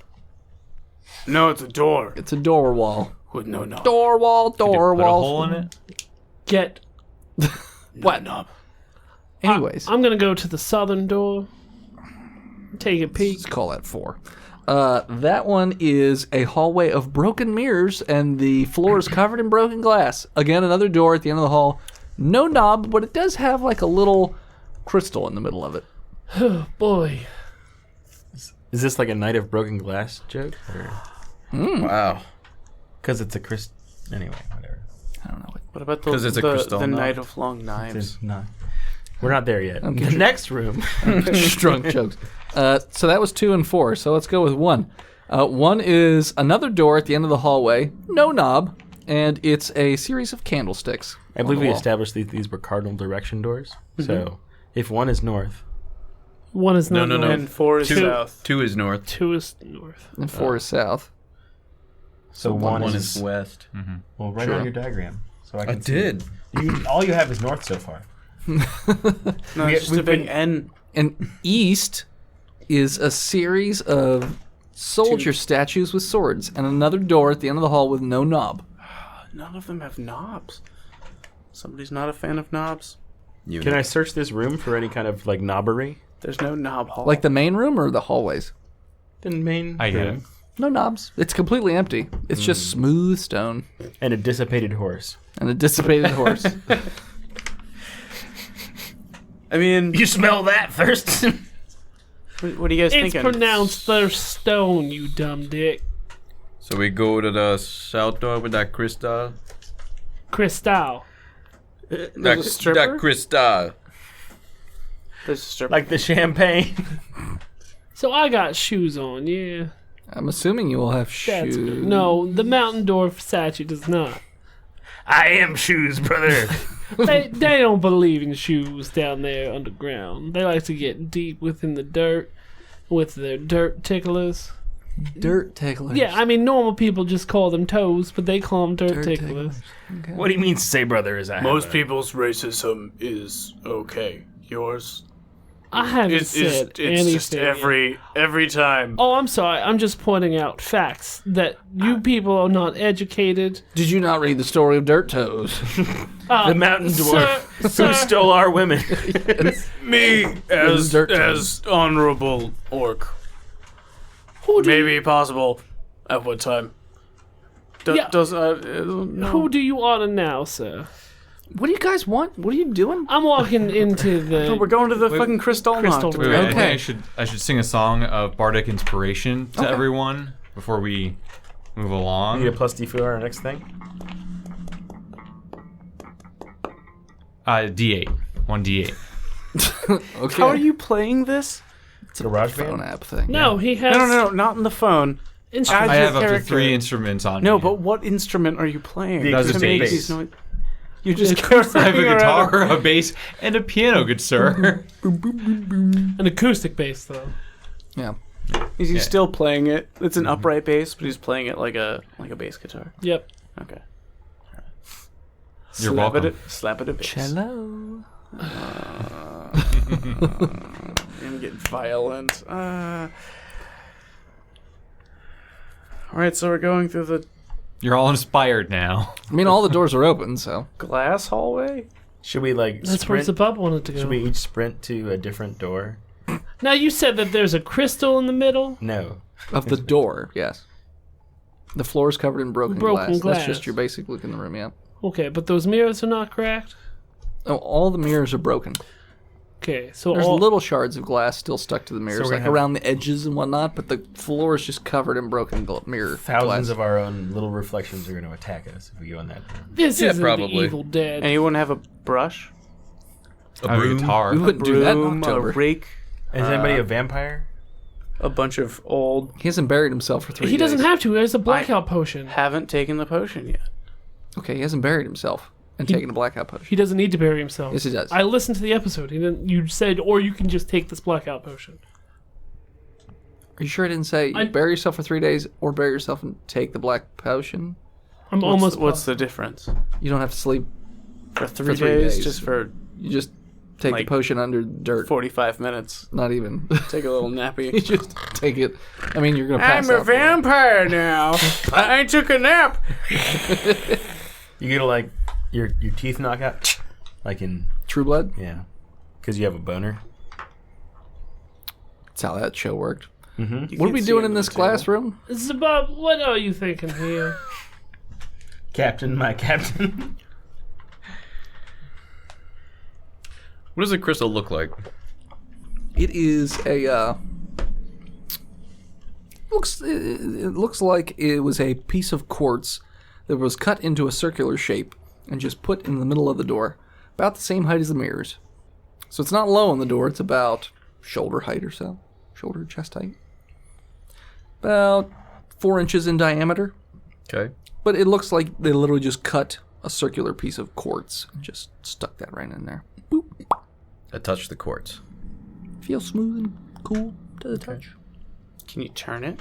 No, it's a door It's a door wall. With no knob. Door wall, Could you door put a wall. hole in it? Get. What knob? Anyways, I'm gonna go to the southern door. Take a peek. let's call that 4. That one is a hallway of broken mirrors, and the floor is covered in broken glass. Again, another door at the end of the hall. No knob, but it does have like a little crystal in the middle of it. Oh boy. Is this like a Night of Broken Glass joke? Wow. Because it's a crystal. Anyway, whatever. I don't know. What about 'Cause it's a crystal the knob. Night of Long Knives? No. We're not there yet. Okay. The next room. Drunk jokes. So that was 2 and 4. So let's go with 1. 1 is another door at the end of the hallway, no knob, and it's a series of candlesticks. I believe on we the wall. established these were cardinal direction doors. So if one is north, One is No, not no, no. north. And 4 is south. 2 is north. 2 is north. And 4 is south. so One one is west. Well, write Sure. on your diagram. So I I can see. did. All you have is north so far. No, it's just a big N. And east is a series of soldier statues with swords, and another door at the end of the hall with no knob. None of them have knobs. Somebody's not a fan of knobs. Can I search this room for any kind of like knobbery? There's no knob hall. Like the main room or the hallways? The main I get it. room. No knobs. It's completely empty. It's just smooth stone And a dissipated horse. and a dissipated horse. I mean, You smell that first? what are you guys It's thinking? pronounced the stone, you dumb dick. So we go to the south door with that crystal. Crystal. There's a stripper? That crystal. There's a stripper. Like the champagne. So I got shoes on, yeah. I'm assuming you will have That's shoes. good. No, the Mountain Dwarf statue does not. I am shoes, brother. They don't believe in shoes down there underground. They like to get deep within the dirt with their dirt ticklers. Dirt ticklers. Yeah, I mean, normal people just call them toes, but they call them dirt Dirt ticklers. What he means to say, brother, is I Most have people's racism is okay. Yours I haven't is said it's anything. just every time. Oh, I'm sorry. I'm just pointing out facts that you people are not educated. Did you not read the story of Dirt Toes? the mountain dwarf who Sir, stole our women. Me as dirt as honorable orc. who do Maybe possible. At what time? Yeah. Does you, no. who do you honor now, sir? What do you guys want? What are you doing? I'm walking into No, the. we're going to the fucking Crystal Crystal Knot. Room. Wait, I Okay. think I should sing a song of bardic inspiration to everyone before we move along. Need a plus D for our next thing? D8. 1d8. Okay. How are you playing this? It's a garage phone band. app thing? No, he has. No, not on the phone. Instrument. I have up to character. 3 instruments on No, me. but what instrument are you playing? The Does it To make bass? these noi- You just I have a guitar, a bass, and a piano, good sir. An acoustic bass, though. Yeah. Is he Yeah. still playing it? It's an upright bass, but he's playing it like a bass guitar. Yep. Okay. You're slap welcome. It, slap it a bass. Cello. I'm getting violent. All right, so we're going through the You're all inspired now. I mean, all the doors are open, so. glass hallway. Should we like That's where sprint? Zabub wanted to go. Should we each sprint to a different door? Now, you said that there's a crystal in the middle. No. Of the door, yes. The floor is covered in broken, Broken glass. That's just your basic look in the room, yeah. Okay, but those mirrors are not cracked. Oh, all the mirrors are broken. Okay, so There's all, little shards of glass still stuck to the mirrors, we're like gonna have- around the edges and whatnot, but the floor is just covered in broken mirror Thousands glass. of our own little reflections are going to attack us if we go in that room. this Yeah, isn't probably. the Evil Dead. Anyone have a brush? I have a guitar. We wouldn't do that in Broom, a October. rake, Is anybody a vampire? a bunch of old. He hasn't buried himself for 3 days. He doesn't have to. He has a blackout potion. Haven't taken the potion yet. Okay, he hasn't buried himself and taken a blackout potion. He doesn't need to bury himself. Yes, he does. I listened to the episode. He didn't. You said, or you can just take this blackout potion. Are you sure I didn't say bury yourself for 3 days or bury yourself and take the black potion? I'm almost. What's the difference? You don't have to sleep. For three For 3 days, days. just for You just take Like, the potion under dirt. 45 minutes. Not even. Take a little You nappy. just take it. I mean, you're gonna pass I'm a out. vampire now. I took a nap. You get like your teeth knock out, like in True Blood. yeah, because you have a boner. That's how that show worked. Mm-hmm. What are we doing in this classroom? Zabub, what are you thinking here? Captain, my captain. What does a crystal look like? It is a it looks like it was a piece of quartz that was cut into a circular shape and just put in the middle of the door, about the same height as the mirrors. So it's not low on the door, it's about shoulder height or so. Shoulder, chest height. About 4 inches in diameter. Okay. But it looks like they literally just cut a circular piece of quartz and just stuck that right in there. Boop. I touched the quartz. Feels smooth and cool to the touch. Can you turn it?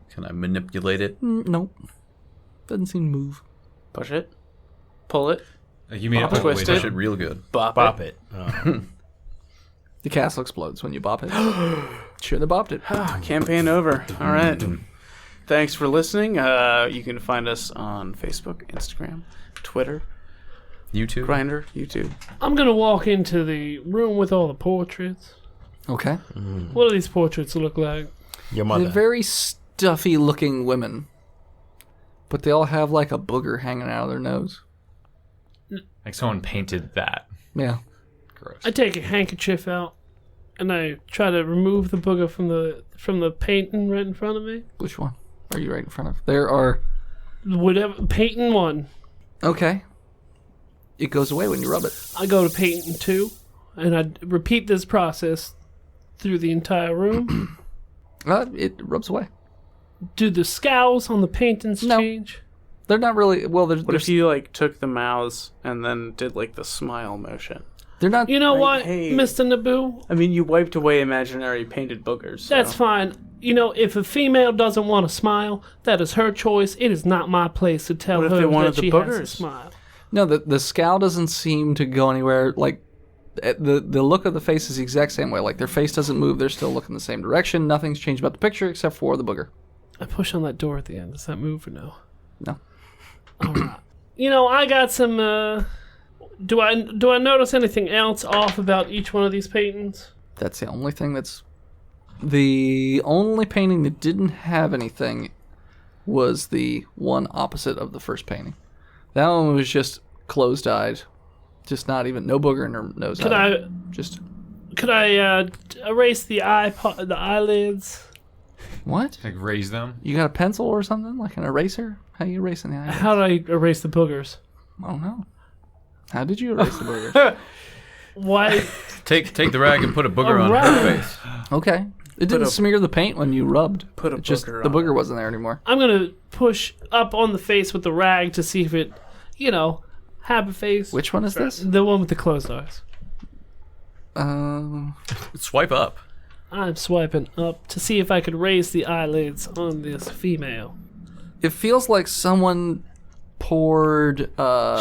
Can I manipulate it? Nope. Doesn't seem to move. Push it? Pull it? Like you mean Pop it, twist Push it. it real good. Bop it. Oh. The castle explodes when you bop it. Sure, they bopped it. Campaign over. All right. Thanks for listening. You can find us on Facebook, Instagram, Twitter, YouTube? Grindr, YouTube. I'm gonna walk into the room with all the portraits. Okay. What do these portraits look like? Your They're mother. very stuffy looking women. But they all have like a booger hanging out of their nose. like someone painted that. Yeah. Gross. I take a handkerchief out and I try to remove the booger from the painting right in front of me. Which one are you right in front of? There are... Whatever, painting 1. Okay. It goes away when you rub it. I go to painting 2 and I repeat this process through the entire room. It rubs away. Do the scowls on the paintings No. change? They're not really... Well, What if you like took the mouths and then did like the smile motion? they're not... You know Like, what, hey. Mr. Naboo? I mean, you wiped away imaginary painted boogers. So. That's fine. You know, if a female doesn't want to smile, that is her choice. It is not my place to tell What if her they wanted that the she has to boogers? smile. No, the scowl doesn't seem to go anywhere. Like, the look of the face is the exact same way. Like, their face doesn't move. They're still looking the same direction. Nothing's changed about the picture except for the booger. I push on that door at the end. Does that move or no? No. All right. You know, I got some. Do I notice anything else off about each one of these paintings? That's the only thing that's... The only painting that didn't have anything was the one opposite of the first painting. That one was just closed-eyed. Just not even... No booger in her nose. Could either. I Just... erase the eyelids? What? Like raise them. You got a pencil or something? Like an eraser? How you erasing the eyelids? How do I erase the boogers? I don't know. How did you erase the boogers? Why? Take the rag and put a booger on Alright. her face. Okay. It didn't smear the paint when you rubbed. Put a It just booger the on booger it. wasn't there anymore. I'm gonna push up on the face with the rag to see if it, have a face. Which one is this? The one with the closed eyes. Swipe up. I'm swiping up to see if I could raise the eyelids on this female. It feels like someone poured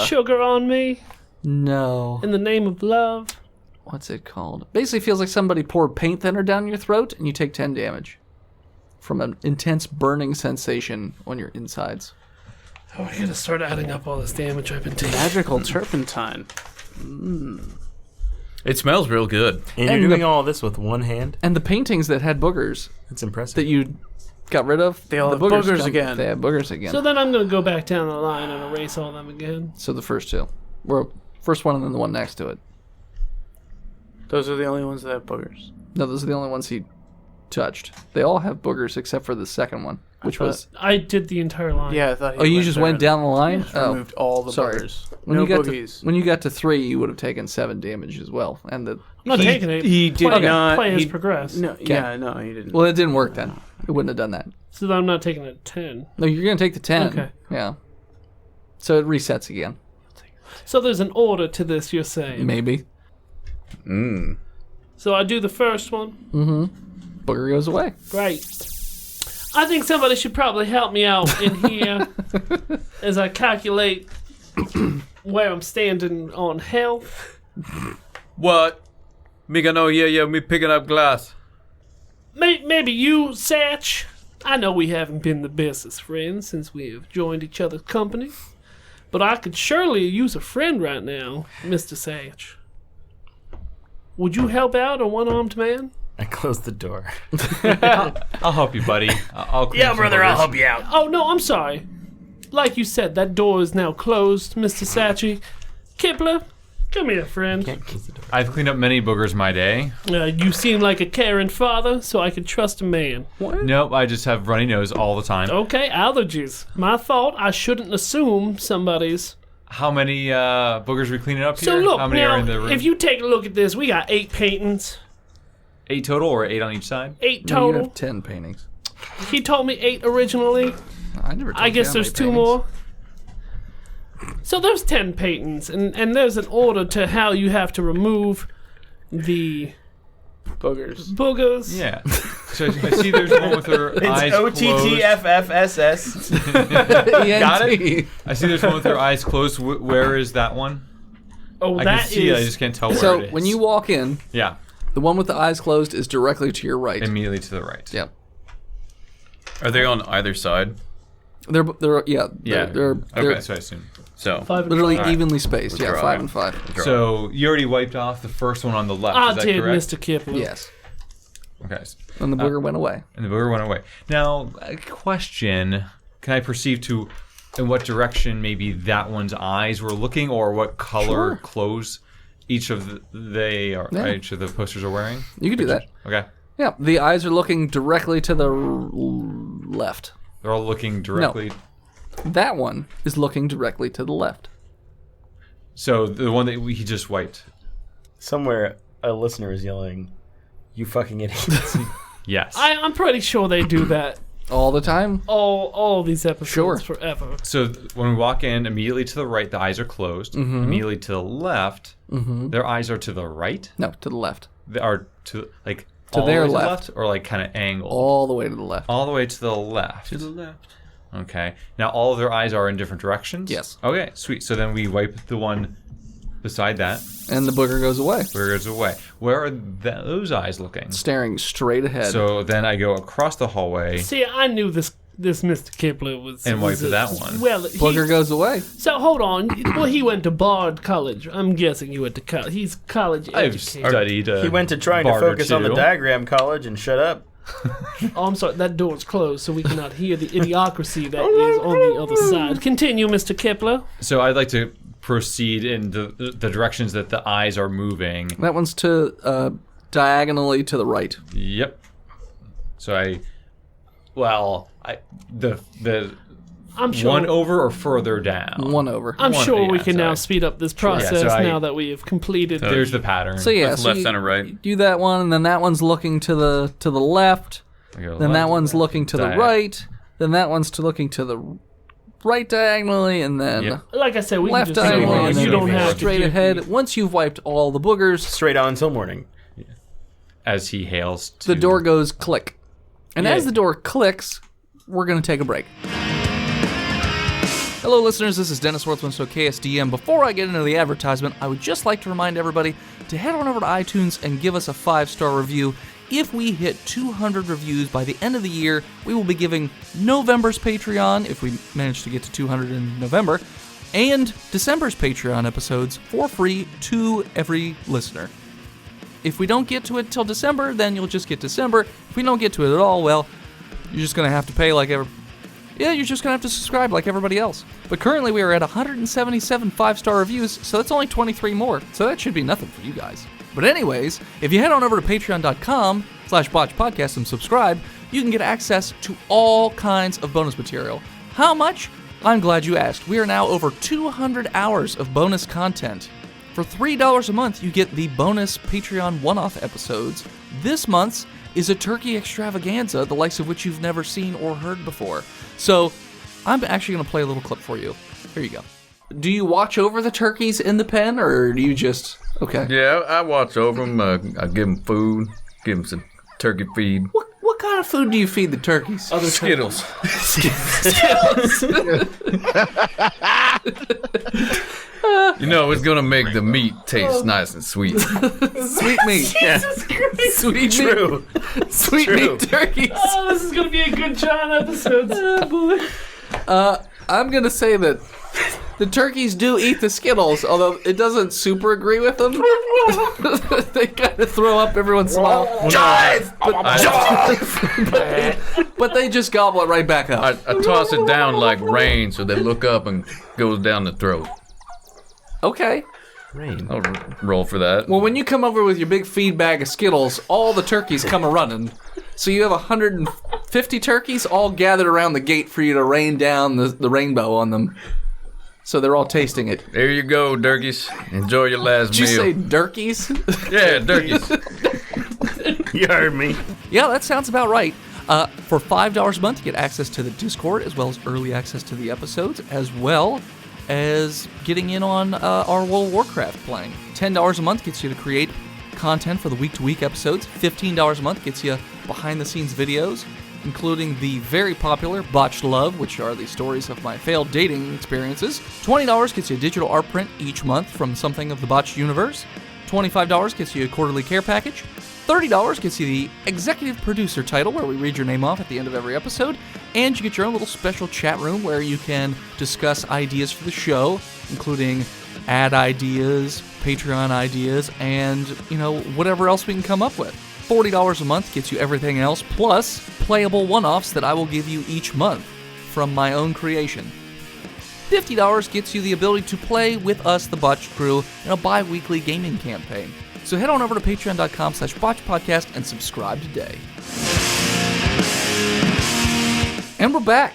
Sugar on me no. in the name of love. What's it called? Basically feels like somebody poured paint thinner down your throat and you take 10 damage from an intense burning sensation on your insides. Oh, I gotta start adding up all this damage I've been taking. Magical turpentine. It smells real good. And you're And doing the- all this with one hand? And the paintings that had boogers That's impressive. that you got rid of, They all the have boogers come- again. They have boogers again. So then I'm gonna go back down the line and erase all them again. So the first two. Well, first one and then the one next to it. Those are the only ones that have boogers. No, those are the only ones he touched. They all have boogers except for the second one, which was... I did the entire line. Yeah, I thought. He Oh, you went just there went and down the line? Removed all the sorry. boogers. When No you got boogies. to when you got to 3, you would have taken 7 damage as well. And the I'm not taking it. He did Play- not. Play has he- progressed. No, yeah, no, he didn't. well, it didn't work then. It wouldn't have done that. So then I'm not taking a 10. No, you're gonna take the 10. Okay. Yeah. So it resets again. So there's an order to this, you're saying. Maybe. So I do the first one. Booger goes away. Great. I think somebody should probably help me out in here as I calculate where I'm standing on health. What? Me gonna know, yeah, me picking up glass. Maybe you, Satch. I know we haven't been the bestest friends since we have joined each other's company, but I could surely use a friend right now, Mr. Satch. Would you help out a one-armed man? I closed the door. I'll help you, buddy. I'll clean Yeah, some brother, I'll burgers. help you out. Oh, no, I'm sorry. Like you said, that door is now closed, Mr. Satchy. Kipler, come here, friend. Can't close the door. I've cleaned up many boogers my day. You seem like a caring father, so I can trust a man. Nope, I just have runny nose all the time. Okay, allergies. My fault. I shouldn't assume somebody's. How many boogers are we cleaning up So here? look, How many now, are in the room? if you take a look at this, we got 8 paintings. 8 total or 8 on each side? 8 No, you total. have 10 paintings. He told me 8 originally. I never. Told I guess you how there's many 2 paintings. more. So there's 10 paintings, and there's an order to how you have to remove the Boogers. boogers. Yeah. So I see there's one with her eyes It's closed. OTTFFSS. Got it? I see there's one with her eyes closed. Where is that one? Oh, I that can see it, I is. just can't tell where So it is. when you walk in, Yeah, the one with the eyes closed is directly to your right. immediately to the right. Yep. Are they on either side? They're Yeah. they're Okay, so I assume. So 5 and literally 5. evenly spaced. Yeah, Withdraw. 5 and 5. So you already wiped off the first one on the left. I is that did, correct? Mr. Kipler. Yes. Okay. And the booger went away. And the booger went away. Now, a question: can I perceive to in what direction maybe that one's eyes were looking, or what color Sure. clothes each of each of the posters are wearing? You can do that. Okay. Yeah, the eyes are looking directly to the left. They're all looking directly. That one is looking directly to the left. So the one that he just wiped. Somewhere a listener is yelling, "You fucking idiots!" Yes. I'm pretty sure they do that All the time? all these episodes Sure. forever. So when we walk in, immediately to the right, the eyes are closed. Mm-hmm. Immediately to the left, their eyes are to the right. No, to the left. They are to like To all their the way left. to the or like kind of angled. All the way to the left. All the way to the left. To the left. Okay. Now all of their eyes are in different directions? Yes. Okay, sweet. So then we wipe the one beside that. And the booger goes away. Where it goes away. Where are those eyes looking? Staring straight ahead. So then I go across the hallway See, I knew this Mr. Kipler was... and was wipe that one. Well, booger goes away. So, hold on. Well, he went to Bard College. I'm guessing you went to college. He's college I've educated. studied He went to trying to bard or focus on the two. diagram college and shut up. Oh, I'm sorry. That door's closed, so we cannot hear the idiocracy that is on the other side. Continue, Mr. Kipler. So I'd like to proceed in the directions that the eyes are moving. That one's to diagonally to the right. Yep. So the I'm sure. one over or further down. One over. I'm one- sure we yeah, can now sorry. speed up this process so I- now that we have completed. There's the pattern. So yeah, That's so left, you center, right. do that one, and then that one's looking to the left. I go Then left, that one's looking to the diag- right. Then that one's looking to the right diagonally, and then Yep. Like I said, we left can just go diagonally, on. and then You don't have to straight give ahead. me- Once you've wiped all the boogers, Straight on until morning. as he hails to the door goes click. And Yeah. as the door clicks, we're going to take a break. Hello, listeners. This is Dennis Worthwinstow, KSDM. Before I get into the advertisement, I would just like to remind everybody to head on over to iTunes and give us a 5-star review. If we hit 200 reviews by the end of the year, we will be giving November's Patreon, if we manage to get to 200 in November, and December's Patreon episodes for free to every listener. If we don't get to it till December, then you'll just get December. If we don't get to it at all, well, you're just going to have to pay you're just going to have to subscribe like everybody else. But currently we are at 177 5-star reviews, so that's only 23 more. So that should be nothing for you guys. But anyways, if you head on over to patreon.com/botchpodcast and subscribe, you can get access to all kinds of bonus material. How much? I'm glad you asked. We are now over 200 hours of bonus content. For $3 a month, you get the bonus Patreon one-off episodes. This month's is a turkey extravaganza, the likes of which you've never seen or heard before. So, I'm actually going to play a little clip for you. Here you go. Do you watch over the turkeys in the pen, or do you just... Okay. Yeah, I watch over them. I give them food, give them some turkey feed. What kind of food do you feed the turkeys? Other Skittles. You know, it's gonna make the meat taste nice and sweet. Sweet meat. Sweet True. meat. Sweet True. meat turkeys. Oh, this is gonna be a good John episode. Oh, boy. I'm gonna say that the turkeys do eat the Skittles, although it doesn't super agree with them. They kind of throw up every once in a while. Jive! But they just gobble it right back up. I toss it down like rain, so they look up and goes down the throat. Okay. Rain. I'll roll for that. Well, when you come over with your big feed bag of Skittles, all the turkeys come a-running. So you have 150 turkeys all gathered around the gate for you to rain down the rainbow on them. So they're all tasting it. There you go, turkeys. Enjoy your last Did you say meal. turkeys? Yeah, turkeys. You heard me. Yeah, that sounds about right. For $5 a month, you get access to the Discord, as well as early access to the episodes, as well as getting in on our World of Warcraft playing. $10 a month gets you to create content for the week-to-week episodes. $15 a month gets you behind-the-scenes videos, including the very popular Botched Love, which are the stories of my failed dating experiences. $20 gets you a digital art print each month from something of the Botched universe. $25 gets you a quarterly care package. $30 gets you the executive producer title, where we read your name off at the end of every episode, and you get your own little special chat room where you can discuss ideas for the show, including ad ideas, Patreon ideas, and, whatever else we can come up with. $40 a month gets you everything else, plus playable one-offs that I will give you each month from my own creation. $50 gets you the ability to play with us, the Botched crew, in a bi-weekly gaming campaign. So head on over to patreon.com/botchpodcast and subscribe today. And we're back.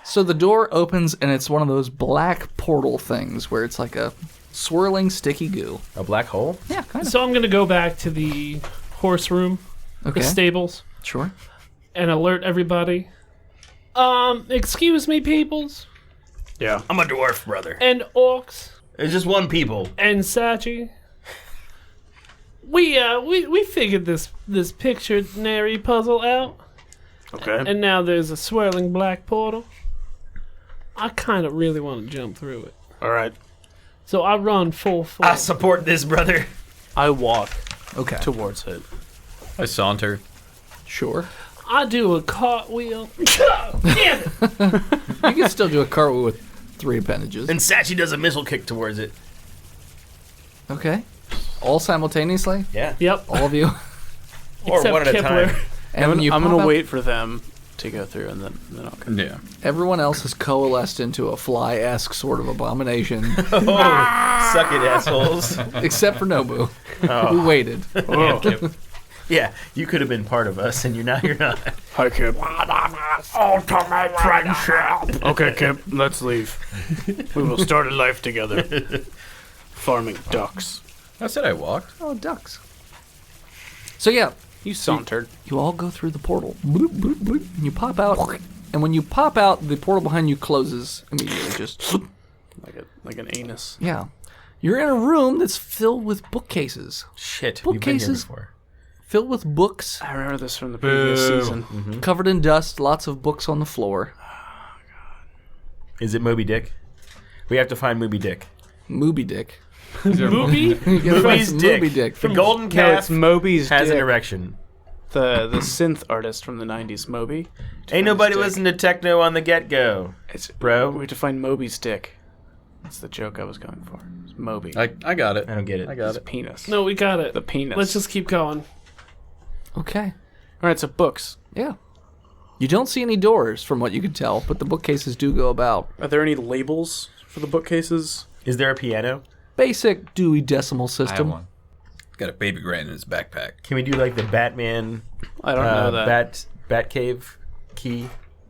So the door opens and it's one of those black portal things where it's like a swirling sticky goo. A black hole? Yeah, kind of. So I'm gonna go back to the horse room, Okay. the stables, Sure. and alert everybody. Excuse me, peoples, Yeah. I'm a dwarf, brother. and orcs, There's just one people. and Sachi. We figured this Pictionary puzzle out, Okay. and now there's a swirling black portal. I kind of really want to jump through it, All right. so I run full force. I support this, brother. I walk Okay. towards it. I saunter. Sure. I do a cartwheel. Damn it! You can still do a cartwheel with 3 appendages. And Sachi does a missile kick towards it. Okay. All simultaneously? Yeah. Yep. All of you? Or Except one at a Kepler. time. And when you I'm pop gonna out, wait for them to go through, and then I'll come. Yeah. everyone else has coalesced into a fly-esque sort of abomination, Oh, suck it, assholes. except for Nobu, who waited. Yeah, you could have been part of us, and you're not. Hi, Kip. Ultimate friendship. Okay, Kip, let's leave. We will start a life together. Farming ducks. I said I walked. Oh, ducks. So yeah, You sauntered. you all go through the portal. Bloop, bloop, bloop, and you pop out. And when you pop out, the portal behind you closes immediately. Just, Like an anus. yeah. You're in a room that's filled with bookcases. Shit, we've been here Bookcases. before. Filled with books, I remember this from the previous season. covered in dust, lots of books on the floor. Is it Moby Dick? We have to find Moby Dick. Moby Dick. Movie? You gotta find Moby's some dick. Moby Dick. The golden No, calf it's Moby's has an dick. erection. The synth artist from the 90s, Moby. Ain't nobody dick. listen to techno on the get-go. It's, Bro. We have to find Moby's dick. That's the joke I was going for. It's Moby. I got it. I don't get it. I got His it. penis. No, we got it. The penis. Let's just keep going. Okay. All right, so books. Yeah. You don't see any doors from what you can tell, but the bookcases do go about. Are there any labels for the bookcases? Is there a piano? Basic Dewey Decimal I have System. one. Got a baby grand in his backpack. Can we do like the Batman I don't know that. Batcave key?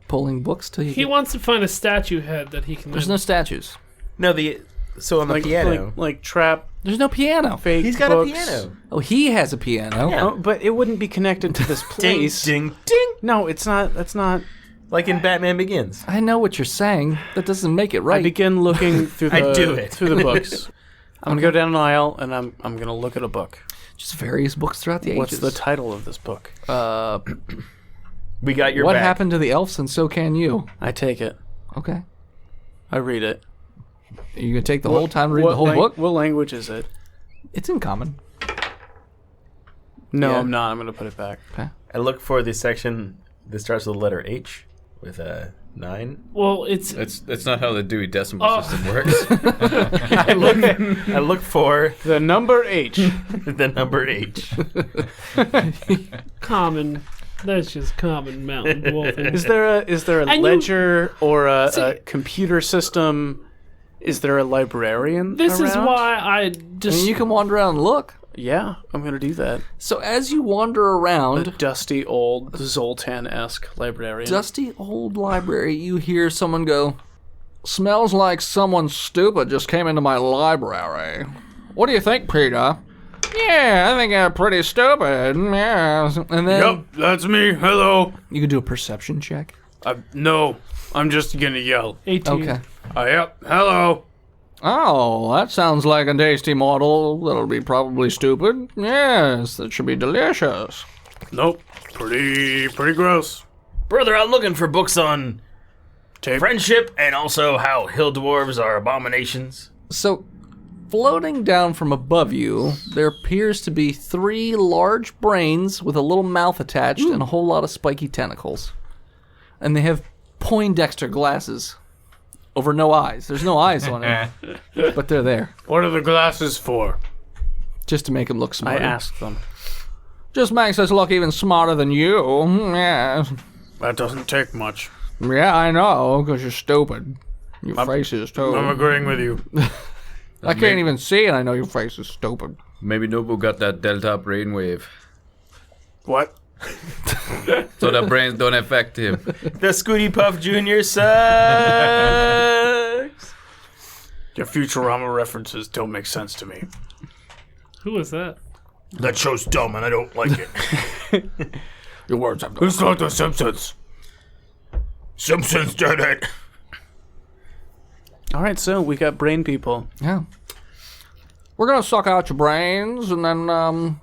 Pulling books till you He get... wants to find a statue head that he can. There's no statues. No, so on the piano. Like trap There's no piano. fake He's got books. a piano. Oh, he has a piano. Yeah. Oh, but it wouldn't be connected to this Ding, place. ding, ding. No, it's not. That's not. Like in Batman Begins. I know what you're saying. That doesn't make it right. I begin looking through the I do it. through the books. I'm gonna go down an aisle and I'm gonna look at a book. Just various books throughout the What's ages. the title of this book? We got your What back. happened to the elves and so can you? I take it. Okay. I read it. Are you gonna take the whole time to read the whole book? What language is it? It's in common. No, Yeah. I'm not. I'm going to put it back. I look for the section that starts with the letter H with a 9. Well, it's It's not how the Dewey Decimal System works. I look for The number H. the number H. common. That's just common mountain dwarfing. Is there a And you- ledger or a See- computer system? Is there a librarian This is around? why I I just. mean, you can wander around and look. Yeah, I'm going to do that. So as you wander A around, dusty old Zoltan-esque librarian. dusty old library, you hear someone go, "Smells like someone stupid just came into my library. What do you think, Peter?" "Yeah, I think I'm pretty stupid." Yeah. And then Yep, that's me. Hello. you can do a perception check. No, I'm just going to yell. 18. Okay. Yep, hello. Oh, that sounds like a tasty model. That'll be probably stupid. Yes, that should be delicious. Nope, pretty gross. Brother, I'm looking for books on Tape. friendship and also how hill dwarves are abominations. So, floating down from above you, there appears to be 3 large brains with a little mouth attached and a whole lot of spiky tentacles. And they have Poindexter glasses over no eyes. There's no eyes on it, but they're there What are the glasses for? just to make them look I smarter. asked them. Just makes us look even smarter than you. Yeah, That doesn't take much. yeah, I know, because you're stupid. Your face is too. I'm agreeing with you. I can't even see it. I know your face is stupid. Maybe Nobu got that Delta brainwave, What? so the brains don't affect him. The Scooty Puff Jr. sucks. Your Futurama references don't make sense to me. Who was that? That show's dumb and I don't like it. Your words have It's like The Simpsons. Simpsons did it. All right, so we got brain people. Yeah. We're gonna suck out your brains and then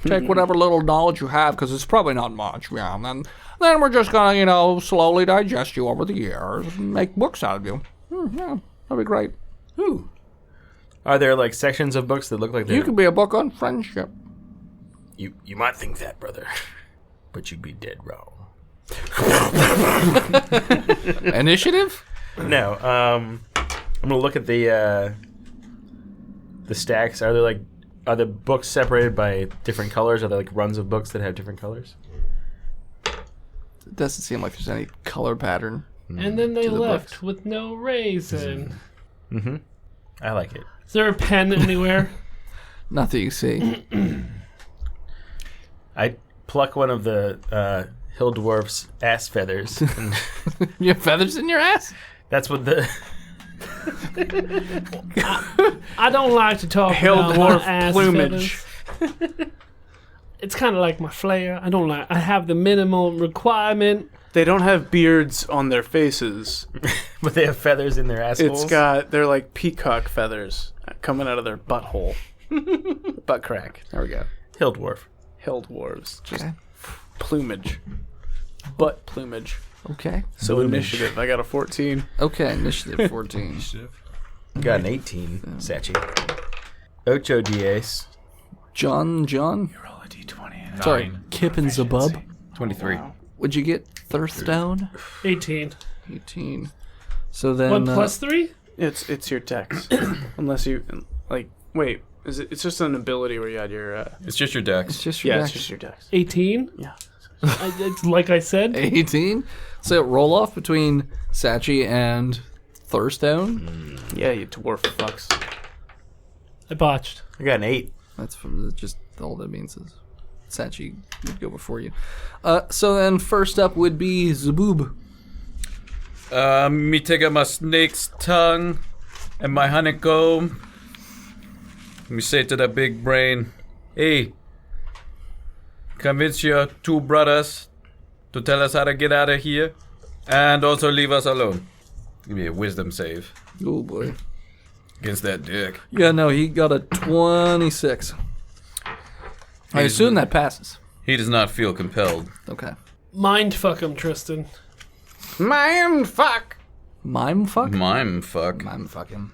take whatever little knowledge you have, because it's probably not much. Yeah. And then we're just gonna, slowly digest you over the years and make books out of you. Yeah, that'd be great. Ooh. Are there like sections of books that look like they're... You could be a book on friendship. You might think that, brother, but you'd be dead wrong. Initiative? No, I'm gonna look at the stacks. Are the books separated by different colors? Are there like runs of books that have different colors? It doesn't seem like there's any color pattern. And then they To the left books. with no raisin. I like it. Is there a pen anywhere? Not that you see. I pluck one of the hill dwarf's ass feathers. And You have feathers in your ass? that's what the I don't like to talk Hill about dwarf my ass plumage. feathers. It's kind of like my flair. I have the minimal requirement. They don't have beards on their faces. but they have feathers in their assholes. They're like peacock feathers coming out of their butthole. Butt crack. There we go. hill dwarf. Hill dwarves. Just Okay. plumage. Butt plumage. Okay. So initiative. I got a 14. Okay, initiative 14. Got an 18, Sachi. Ocho diez. John? Roll a d20. Sorry, Kip and Zabub. 23. Would you get Thirstone? 18. 18. So then... What, plus 3? It's your dex. Unless you wait, it's just an ability where you add your It's just your It's dex. just your yeah, dex. it's just your dex. 18? Yeah. It's like I said. 18. So roll off between Sachi and Thirstone. Yeah, you dwarf fucks. I botched. I got an 8. That's just all that means is Sachi would go before you. So then first up would be Zaboob. Me take out my snake's tongue and my honeycomb. Me say to the big brain, hey, convince your 2 brothers to tell us how to get out of here and also leave us alone. Give me a wisdom save Oh boy. against that dick. Yeah, no, he got a 26. I assume that passes. He does not feel compelled. Okay. Mind fuck him, Tristan. Man, fuck. Mime fuck? Mime fuck. Mime fuck him.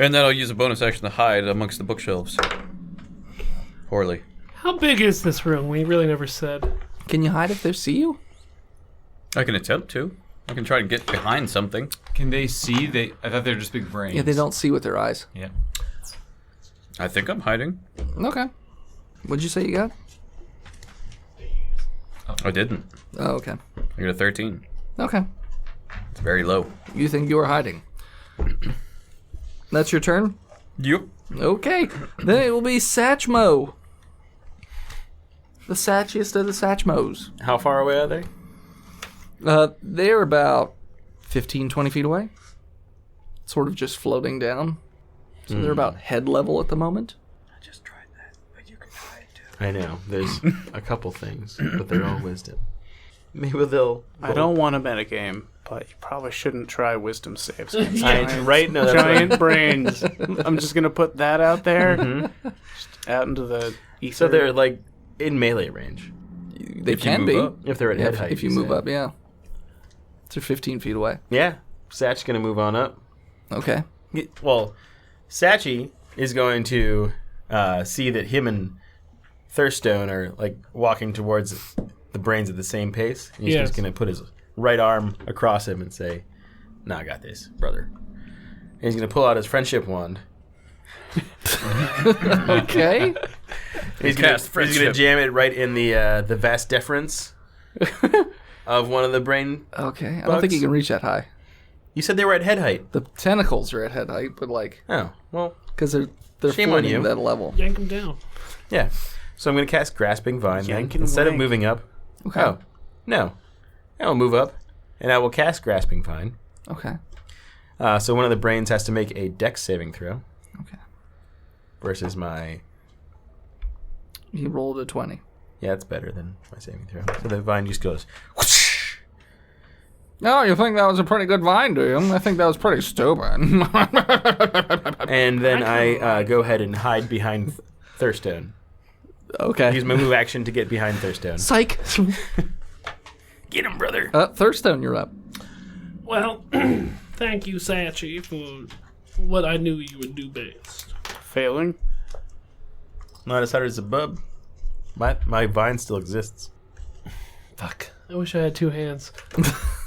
And then I'll use a bonus action to hide amongst the bookshelves. Poorly. How big is this room? We really never said. Can you hide if they see you? I can attempt to. I can try to get behind something. Can they see? I thought they were just big brains. Yeah, they don't see with their eyes. Yeah. I think I'm hiding. Okay. What'd you say you got? I didn't. Oh, okay. I got a 13. Okay. It's very low. You think you are hiding. That's your turn? Yep. Okay. Then it will be Satchmo. The satchiest of the Satchmos. How far away are they? They're about 15, 20 feet away. Sort of just floating down. So they're about head level at the moment. I just tried that, but you can hide too. I know. There's a couple things, but they're all wisdom. Maybe they'll... I don't want a metagame, but you probably shouldn't try wisdom saves. Right? No, that's Giant brains. I'm just going to put that out there. Just out into the ether. So they're like in melee range. They can be. If they're at head height. If you move up, yeah. They're 15 feet away. Yeah. Satch's going to move on up. Okay. Well, Satchy is going to see that him and Thirststone are like walking towards the brains at the same pace. And he's just going to put his right arm across him and say, "Nah, I got this, brother." And he's going to pull out his friendship wand. Okay. He's going to jam it right in the vas deferens of one of the brain. Okay. I don't think you can reach that high. You said they were at head height. The tentacles are at head height, but like... Oh, well... Because they're Shame on floating you. at that level. Yank him down. Yeah. So I'm going to cast Grasping Vine then, Yank and instead of wank. moving up. Okay. Oh, no. I will move up, and I will cast Grasping Vine. Okay. So one of the brains has to make a Dex saving throw. Okay. Versus my... He rolled a 20. Yeah, it's better than my saving throw. So the vine just goes... whoosh. Oh, you think that was a pretty good vine, do you? I think that was pretty stupid. And then I go ahead and hide behind Thirststone. Okay. Use my move action to get behind Thirststone. Psych. Get him, brother! Thirststone, you're up. Well, thank you, Satchy, for what I knew you would do best. Failing. Not as hard as a bub. My vine still exists. Fuck. I wish I had two hands.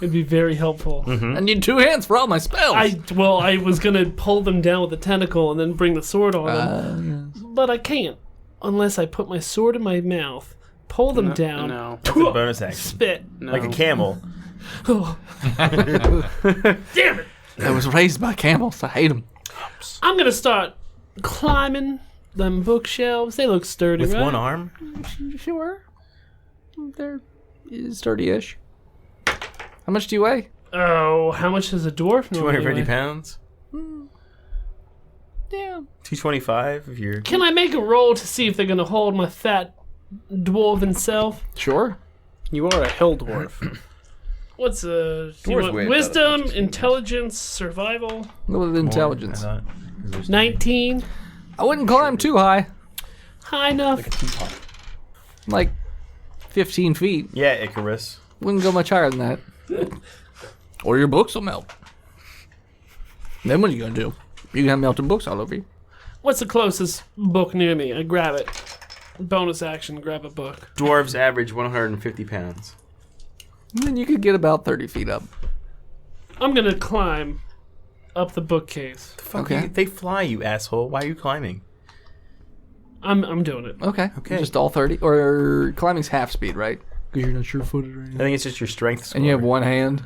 It'd be very helpful. I need 2 hands for all my spells. I was gonna pull them down with the tentacle and then bring the sword on them, but I can't unless I put my sword in my mouth, pull them down, No. That's a bonus action. spit. No. Like a camel. Oh. Damn it! I was raised by camels. I hate them. I'm gonna start climbing them bookshelves. They look sturdy, With right? one arm? Sure. They're sturdy-ish. How much do you weigh? Oh, how much does a dwarf normally 250 weigh? pounds? Yeah. 225 if you're... Can I make a roll to see if they're gonna hold my fat dwarven self? Sure. You are a hill dwarf. What's do you Dwarves want weigh wisdom, about intelligence, survival? What with intelligence? 19. I wouldn't climb too high. High enough. Like 15 feet. Yeah, Icarus. Wouldn't go much higher than that. Or your books will melt. Then what are you going to do? You can have melted books all over you. What's the closest book near me? I grab it. Bonus action, grab a book. Dwarves average 150 pounds. Then you could get about 30 feet up. I'm gonna climb up the bookcase. Okay. They fly, you asshole. Why are you climbing? I'm doing it. Okay. Okay. Just all 30? Or climbing's half speed, right? Because you're not sure-footed or anything. I think it's just your strength score. And you have one hand.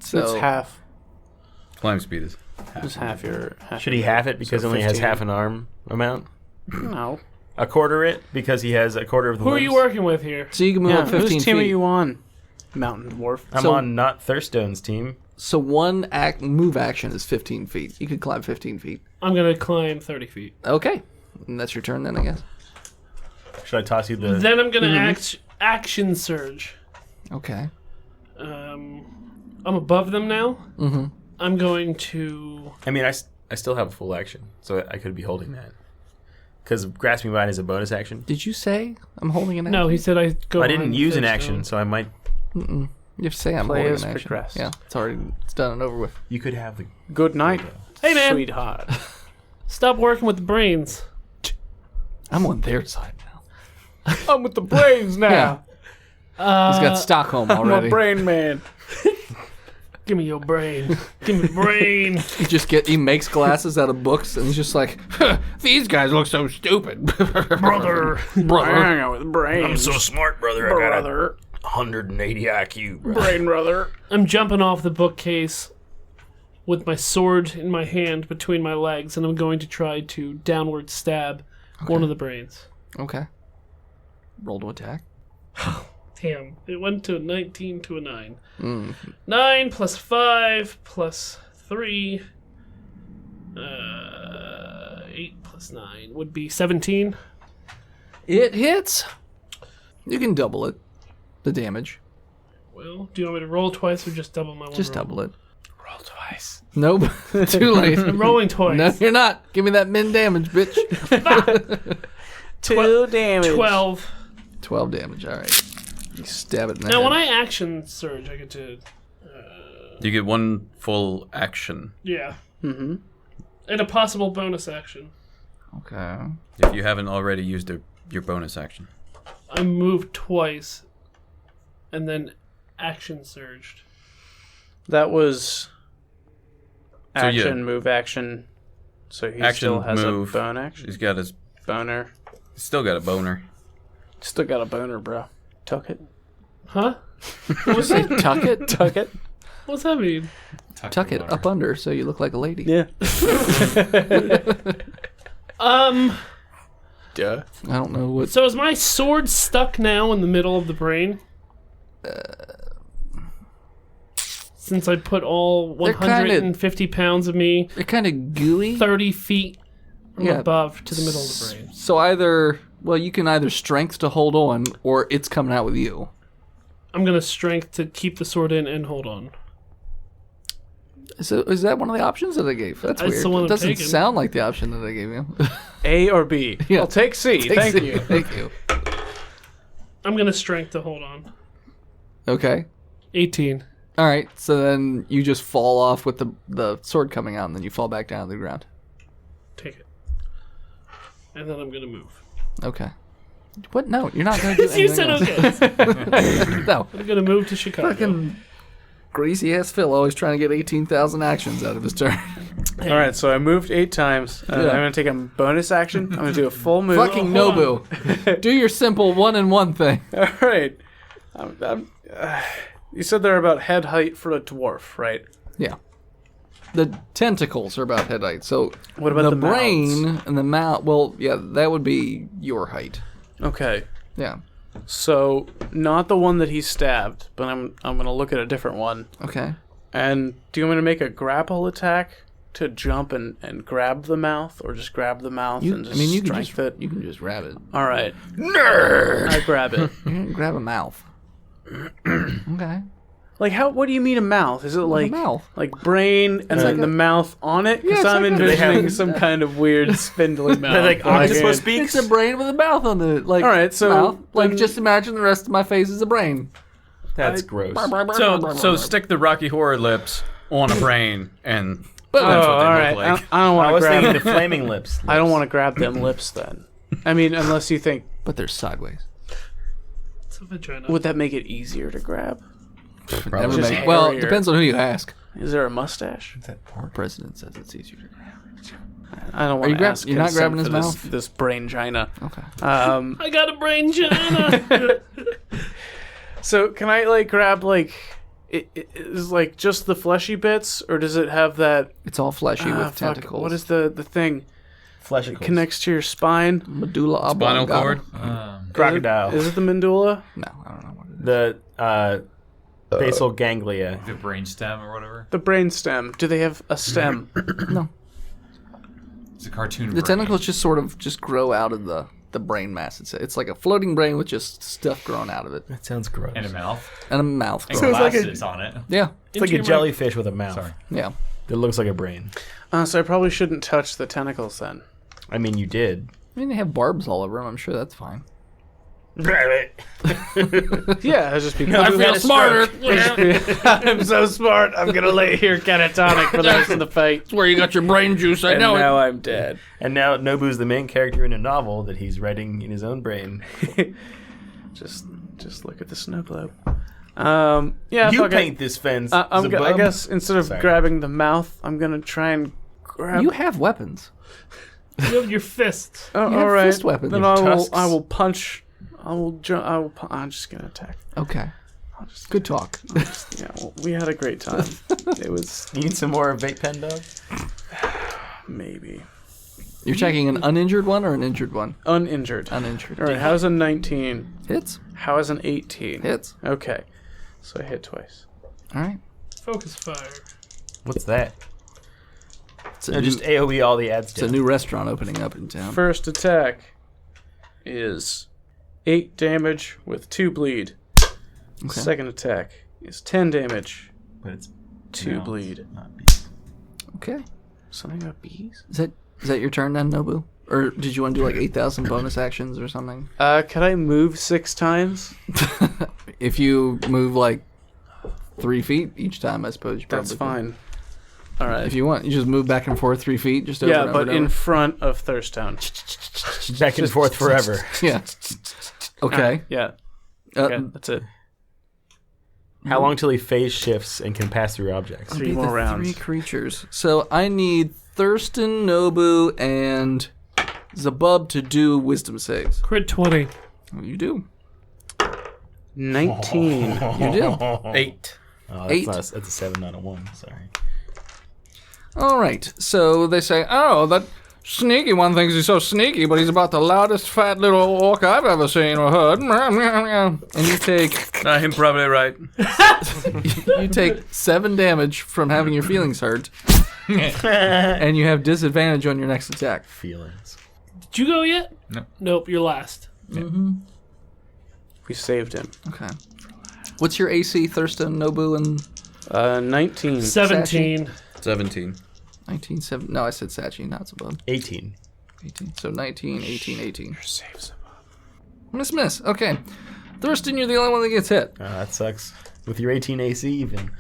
So It's half. Climb speed is. It's half your. Should he half it because So he only has 15. half an arm amount? No. A quarter it because he has a quarter of the Who are limbs? you working with here? So you can move Yeah, up 15 whose team feet. are you on? Mountain dwarf. I'm So- on not Thirststone's team. So one move action is 15 feet. You could climb 15 feet. I'm gonna climb 30 feet. Okay. And that's your turn then, I guess. Should I toss you the... Then I'm gonna action surge. Okay. I'm above them now. Mm-hmm. I'm going to. I mean, I still have a full action, so I could be holding that. Because Grasping Vine is a bonus action. Did you say I'm holding an action? No, he said I go. I didn't behind use an Thirststone. action, so I might... You have to say I'm Play holding as an action. progressed. Yeah, it's done and over with. You could have the. Good night, Hey, man. sweetheart. Stop working with the brains. I'm on their side now. I'm with the brains now. He's got Stockholm I'm already. a brain man. Give me your brain. Give me brain. He makes glasses out of books, and he's just like, these guys look so stupid. Brother. Hang out with brains. I'm so smart, brother. I got a brother. 180 IQ, bro. Brain brother. I'm jumping off the bookcase with my sword in my hand between my legs, and I'm going to try to downward stab one of the brains. Okay. Roll to attack. Damn. It went to a 19 to a 9. 9 plus 5 plus 3. 8 plus 9 would be 17. It hits. You can double it. The damage. Well, do you want me to roll twice or just double my one Just roll? double it. Roll twice. Nope. Too late. I'm rolling twice. No, you're not. Give me that min damage, bitch. 2 damage. 12. 12 damage. All right. You stab it in the Now, head. when I action surge, I get to... You get one full action. Yeah. Mm-hmm. And a possible bonus action. Okay. If you haven't already used your bonus action. I moved twice and then action surged. That was So, yeah. action, move, action. So he Action, still has move. a bone action. He's got his. Boner. He's still got a boner. Still got a boner, bro. Tuck it. Huh? Tuck it. Tuck it. What's that mean? Tuck it up under so you look like a lady. Yeah. Duh. I don't know what. So is my sword stuck now in the middle of the brain? Since I put all They're kinda- 150 pounds of me They're kind of gooey. 30 feet from Yeah. above to the middle of the brain. So either, well, you can either strength to hold on, or it's coming out with you. I'm going to strength to keep the sword in and hold on. So is that one of the options that I gave? That's That's weird. the one It I'm doesn't taking. sound like the option that I gave you. A or B? Yeah. I'll take C. Thank you. Thank you. I'm going to strength to hold on. Okay. 18. All right. So then you just fall off with the sword coming out, and then you fall back down to the ground. Take it. And then I'm going to move. Okay. What? No, you're not going to do anything You said else. okay. No. I'm going to move to Chicago. Fucking greasy ass Phil always trying to get 18,000 actions out of his turn. All right, so I moved 8 times. Yeah. I'm going to take a bonus action. I'm going to do a full move. Fucking Nobu. Do your simple 1-in-1 thing. All right. You said they're about head height for a dwarf, right? Yeah. The tentacles are about head height. So What about the brain mouths? and the mouth? Well, yeah, that would be your height. Okay. Yeah. So not the one that he stabbed, but I'm going to look at a different one. Okay. And do you want me to make a grapple attack to jump and grab the mouth, or just grab the mouth and just you can strength just it? you can just grab it. All right. Nerd. I grab it. You can grab a mouth. Okay. Like how? What do you mean a mouth? Is it like mouth. like brain and then like the mouth on it? Because it's I'm like a- envisioning some kind of weird spindly mouth. like octopus speaks. It's a brain with a mouth on it. Like All right, so mouth. Like then- just imagine the rest of my face is a brain. That's gross. So stick the Rocky Horror lips on a brain, and Oh, that's what all they right. look like. I don't I want to was thinking grab. the flaming lips. I don't want to grab them lips then. I mean, unless you think, But they're sideways. It's a vagina. would that make it easier to grab? Never Just make- well, it hairier. depends on who you ask. Is there a mustache? Our president says it's easier to grab. I don't Are want you to ask. you're not consent grabbing his for mouth? This brain china. Okay. I got a brain china. So can I like grab like it is like just the fleshy bits, or does it have that It's all fleshy with fuck, tentacles. What is the thing? Fleshicles. Connects to your spine. medulla Spinal oblongata? cord. Crocodile. Is it the medulla? No, I don't know what it is. The basal ganglia. The brainstem or whatever. The brain stem. Do they have a stem? No. It's a cartoon. The brain. tentacles just grow out of the brain mass. It's like a floating brain with just stuff growing out of it. That sounds gross. and a mouth. And a mouth. And growing. glasses on it. Yeah. It's like a jellyfish with a mouth. Sorry. Yeah. That looks like a brain. So I probably shouldn't touch the tentacles then. I mean, you did. I mean, they have barbs all over them. I'm sure that's fine. Yeah, I'll just be. I feel smarter. I'm so smart. I'm gonna lay here catatonic for the rest of the fight. Where you got your brain juice? I And know now it. I'm dead. And now Nobu's the main character in a novel that he's writing in his own brain. Just look at the snow globe. Yeah. You fuck it. paint this fence. I Zabub. guess instead of Sorry. grabbing the mouth, I'm gonna try and grab. You have weapons. You have your fists. Oh, you have all right. fist weapons. Then You have I will punch. I'm just gonna attack. Okay. I'll just. Good talk. Yeah. Well, we had a great time. It was You need some more vape pen, dog? maybe You're checking an uninjured one or an injured one? uninjured. Uninjured. All right. How's a 19? Hits. How is an 18? Hits. Okay. So I hit twice. All right. Focus fire. What's that? It's a, No, new, just AoE all the ads. it's a new restaurant opening up in town. First attack is 8 damage with 2 bleed. Okay. Second attack is 10 damage, But it's 2 bleed. not bees. Okay. Something about bees? Is that your turn then, Nobu? Or did you want to do like 8,000 bonus actions or something? Can I move 6 times? If you move like 3 feet each time, I suppose you probably That's could. fine. All right. If you want, you just move back and forth 3 feet, just over Yeah, and but over in and front of Thirstone. Back and forth forever. over. Yeah. Okay. Yeah. Uh, Okay, that's it. How long till he phase shifts and can pass through objects? It'll 3 be more the rounds. 3 creatures. So I need Thurston, Nobu, and Zabub to do wisdom saves. Crit 20. Oh, you do. 19. You do. 8. Oh, Eight. that's a 7, not a 1. Sorry. All right. So they say, oh, that sneaky one thinks he's so sneaky, but he's about the loudest fat little orc I've ever seen or heard. And you take Him probably right. you take 7 damage from having your feelings hurt, and you have disadvantage on your next attack. Feelings. Did you go yet? No. Nope, you're last. We saved him. Okay. What's your AC, Thurston, Nobu, and 19. 17. 17. 19? No, I said Sachi, not Zabub. 18. 18. So 19, 18, 18. Saves him. Miss. Okay. Thurston, you're the only one that gets hit. That sucks. With your 18 AC even.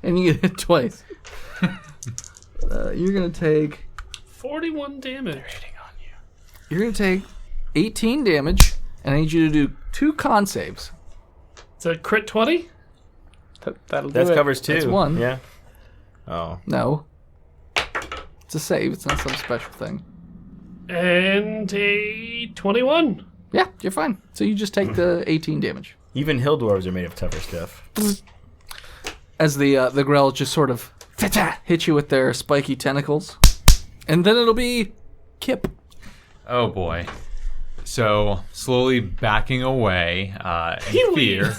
And you get hit twice. You're going to take... 41 damage. You're going to take 18 damage, and I need you to do 2 con saves. Is that crit 20? That'll do That it. covers 2. That's 1. Yeah. Oh. No. It's a save. It's not some special thing. And a 21. Yeah, you're fine. So you just take the 18 damage. Even hill dwarves are made of tougher stuff. As the Grell just sort of hit you with their spiky tentacles. And then it'll be Kip. Oh boy. So slowly backing away in fear.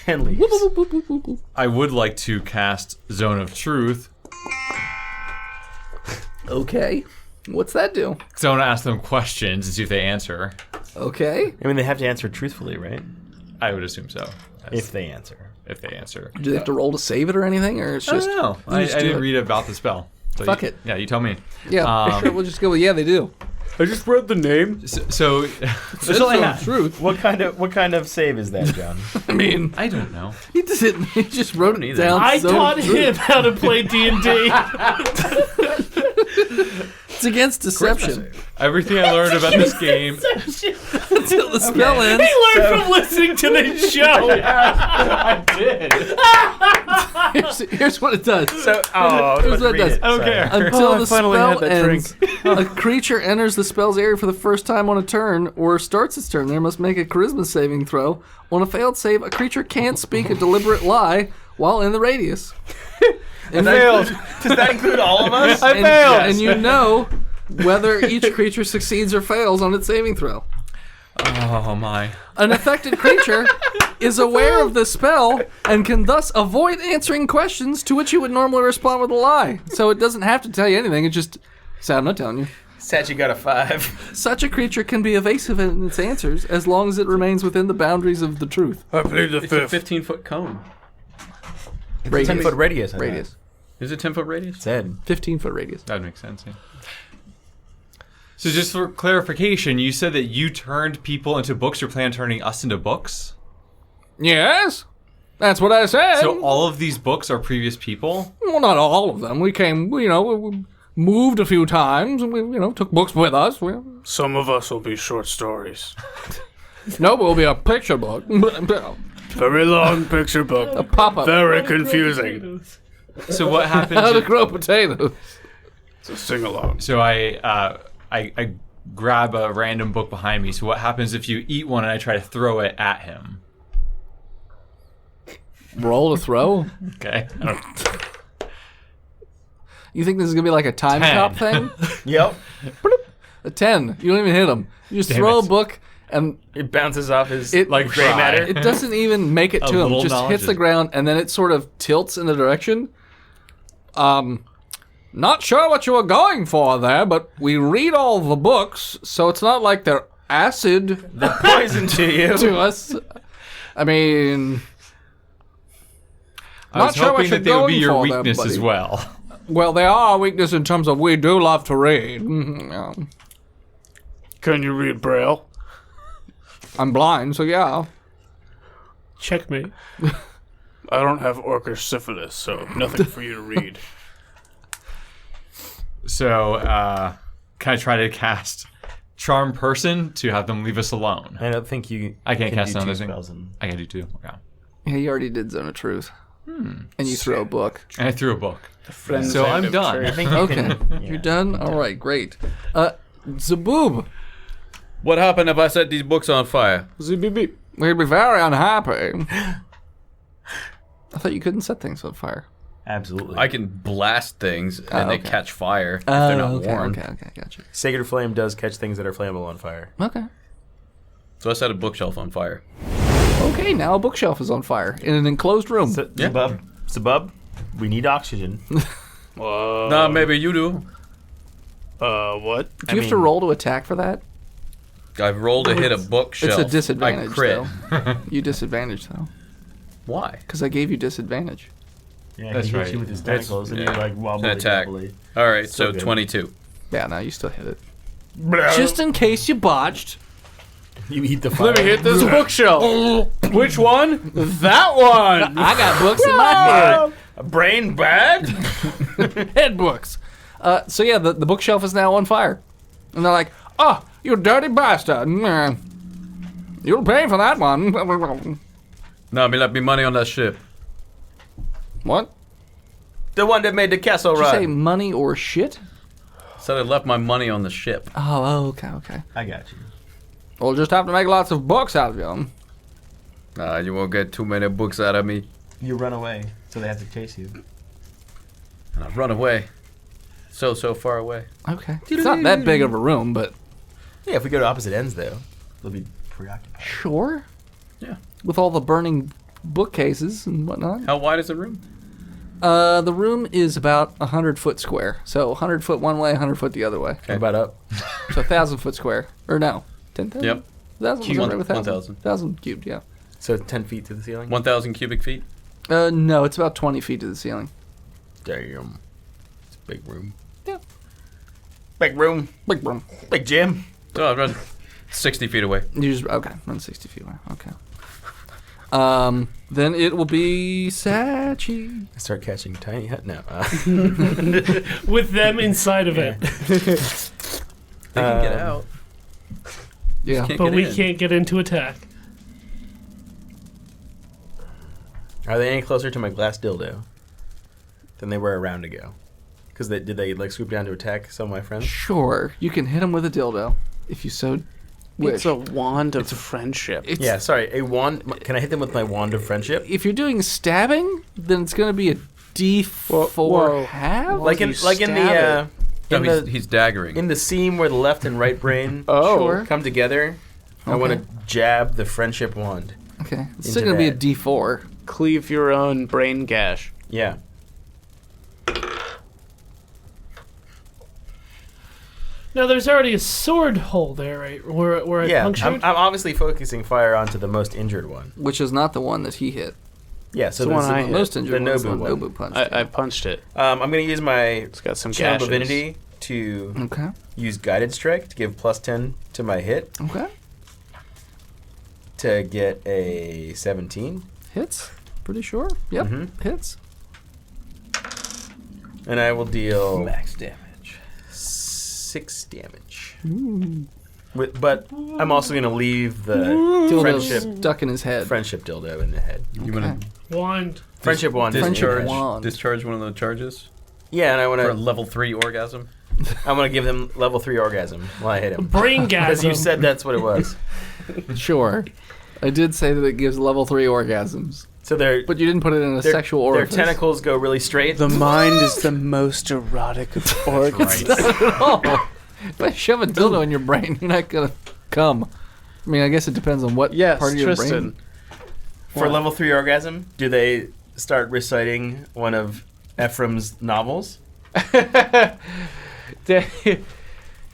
And leaves. I would like to cast Zone of Truth. Okay. What's that do? So I want to ask them questions and see if they answer. Okay. I mean, they have to answer truthfully, right? I would assume so. If they answer. If they answer. Do they have to roll to save it or anything? Or it's I just. don't know. you I just do didn't it? read about the spell. So Fuck it. Yeah, you tell me. Yeah, sure. We'll just go with, yeah, they do. I just read the name. So That's all I have. Truth. What kind of save is that, John? I mean, I don't know. he didn't. He just wrote it either. down. I so taught him how to play D&D. It's against deception Everything I learned about this game. until the spell He ends. learned from listening to this show. I did. Here's what it does. Here's what it does. I don't care. Until I the finally spell had that ends, a creature enters the spell's area for the first time on a turn or starts its turn. There must make a charisma saving throw. On a failed save, a creature can't speak a deliberate lie while in the radius. And Failed. Does that include all of us? I failed. And you know whether each creature succeeds or fails on its saving throw. Oh my. An affected creature is aware of the spell and can thus avoid answering questions to which you would normally respond with a lie. So it doesn't have to tell you anything. It just... So I'm not telling you. Sachi got a 5. Such a creature can be evasive in its answers as long as it remains within the boundaries of the truth. I plead the It's a 15-foot cone. It's a 10-foot radius. I thought. Radius. Is it 10-foot radius? Said. 15-foot radius. That would make sense, yeah. So just for clarification, you said that you turned people into books. You plan on turning us into books? Yes, that's what I said. So all of these books are previous people? Well, not all of them. We came, we moved a few times, and we, took books with us. Some of us will be short stories. No, we'll be a picture book. Very long picture book. A pop-up. Very confusing. So what happens? How to grow potatoes. It's a sing-along. So I grab a random book behind me. So what happens if you eat one and I try to throw it at him? Roll to throw? Okay. You think this is going to be like a time 10. cop thing? Yep. A 10. You don't even hit him. You just throw a book and It bounces off his Like gray fry. matter. it doesn't even make it A to him. little Just knowledge hits the is- ground and then it sort of tilts in the direction. Not sure what you were going for there, but we read all the books, so it's not like they're acid Poison to you. to us. I mean, I was not sure what hoping you're that they would be going your for there, weakness as buddy. well. Well, they are our weakness in terms of we do love to read. Yeah. Can you read Braille? I'm blind, so yeah. Checkmate. I don't have orcish syphilis, so nothing for you to read. So can I try to cast Charm Person to have them leave us alone? I don't think you. I can't can cast do two another thing. spells in- I can do 2. Okay. Yeah, you already did Zone of Truth. And you throw a book. And I threw a book. Friends So end I'm of done. trade. I think you Okay. can. You're done? All right, great. Zaboob. What happened if I set these books on fire? We'd be very unhappy. I thought you couldn't set things on fire. Absolutely. I can blast things and they okay. catch fire if they're not okay, warned. okay, gotcha. Sacred Flame does catch things that are flammable on fire. Okay. So I set a bookshelf on fire. Okay, now a bookshelf is on fire in an enclosed room. Zabub, we need oxygen. Nah, maybe you do. What? Do you have to roll to attack for that? I've rolled to hit a bookshelf. It's a disadvantage, I crit. though. You disadvantage, though. Why? Because I gave you disadvantage. Yeah, That's he hits right. you with his That's- tentacles, and yeah. you're like It's wobbly, an attack. wobbly. All right, So so good. 22. Yeah, no, you still hit it. Just in case you botched. You eat the fire. Let me hit this bookshelf. Which one? That one. I got books in my head. A brain bag? Head books. So yeah, the bookshelf is now on fire. And they're like, oh, you dirty bastard. You'll pay for that one. No, me left me money on that ship. What? The one that made the castle Did you say run. money or shit? Said I left my money on the ship. Oh, okay. I got you. We'll just have to make lots of books out of you. Nah, you won't get too many books out of me. You run away, so they have to chase you. And I run away. So far away. Okay. It's not that big of a room, but Yeah, if we go to opposite ends, though, they'll be preoccupied. sure. Yeah. With all the burning bookcases and whatnot. How wide is the room? The room is about 100 foot square. So 100 foot one way, 100 foot the other way. What about up? So 1,000 foot square. Or no, 10,000? Yep. 1,000? Cube. Was that right with 1,000. 1,000 cubed, yeah. So 10 feet to the ceiling? 1,000 cubic feet? No, it's about 20 feet to the ceiling. Damn. It's a big room. Yeah. Big room. Big room. Big gym. So I run 60 feet away. You just, okay, run 60 feet away. Okay. Then it will be Sachi. I start catching tiny hut now. With them inside of it. They can get out. Yeah. Can't But get we in. can't get into attack. Are they any closer to my glass dildo than they were a round ago? Because did they like swoop down to attack some of my friends? Sure, you can hit him with a dildo if you so wish. It's a wand of friendship. It's- Yeah, sorry, a wand. Can I hit them with my wand of friendship? If you're doing stabbing, then it's going to be a D4 whoa. half. Like in you the No, he's daggering. in the scene where the left and right brain Sure. come together. I want to jab the friendship wand. Okay, it's Into still going to be a that. D4. Cleave your own brain gash. Yeah. Now, there's already a sword hole there, right? Where I Yeah, punctured? I'm obviously focusing fire onto the most injured one. Which is not the one that he hit. Yeah, so the one this I is hit. Most injured the one is the Nobu one one. Nobu punched. I punched it. I'm going to use my It's got some Channel gashes. Divinity to Okay. use Guided Strike to give +10 to my hit Okay. to get a 17. Hits. Pretty sure. Yep. Hits. And I will deal Max damage. 6 damage. But I'm also going to leave the Dildo's friendship stuck in his head. dildo in the head. You want to Wand. Friendship wand. discharge wand. discharge one of the charges Yeah, and I want for a to. level 3 orgasm? I'm going to give them level 3 orgasm while I hit him. Brain Because you gasm. said that's what it was. Sure. I did say that it gives level 3 orgasms, So they're but you didn't put it in a sexual their orifice. tentacles go really straight. The mind is the most erotic of organs. Oh, if I shove a dildo in your brain, you're not gonna come. I mean, I guess it depends on what Yes, part of your Tristan. brain. For level 3 orgasm, do they start reciting one of Ephraim's novels?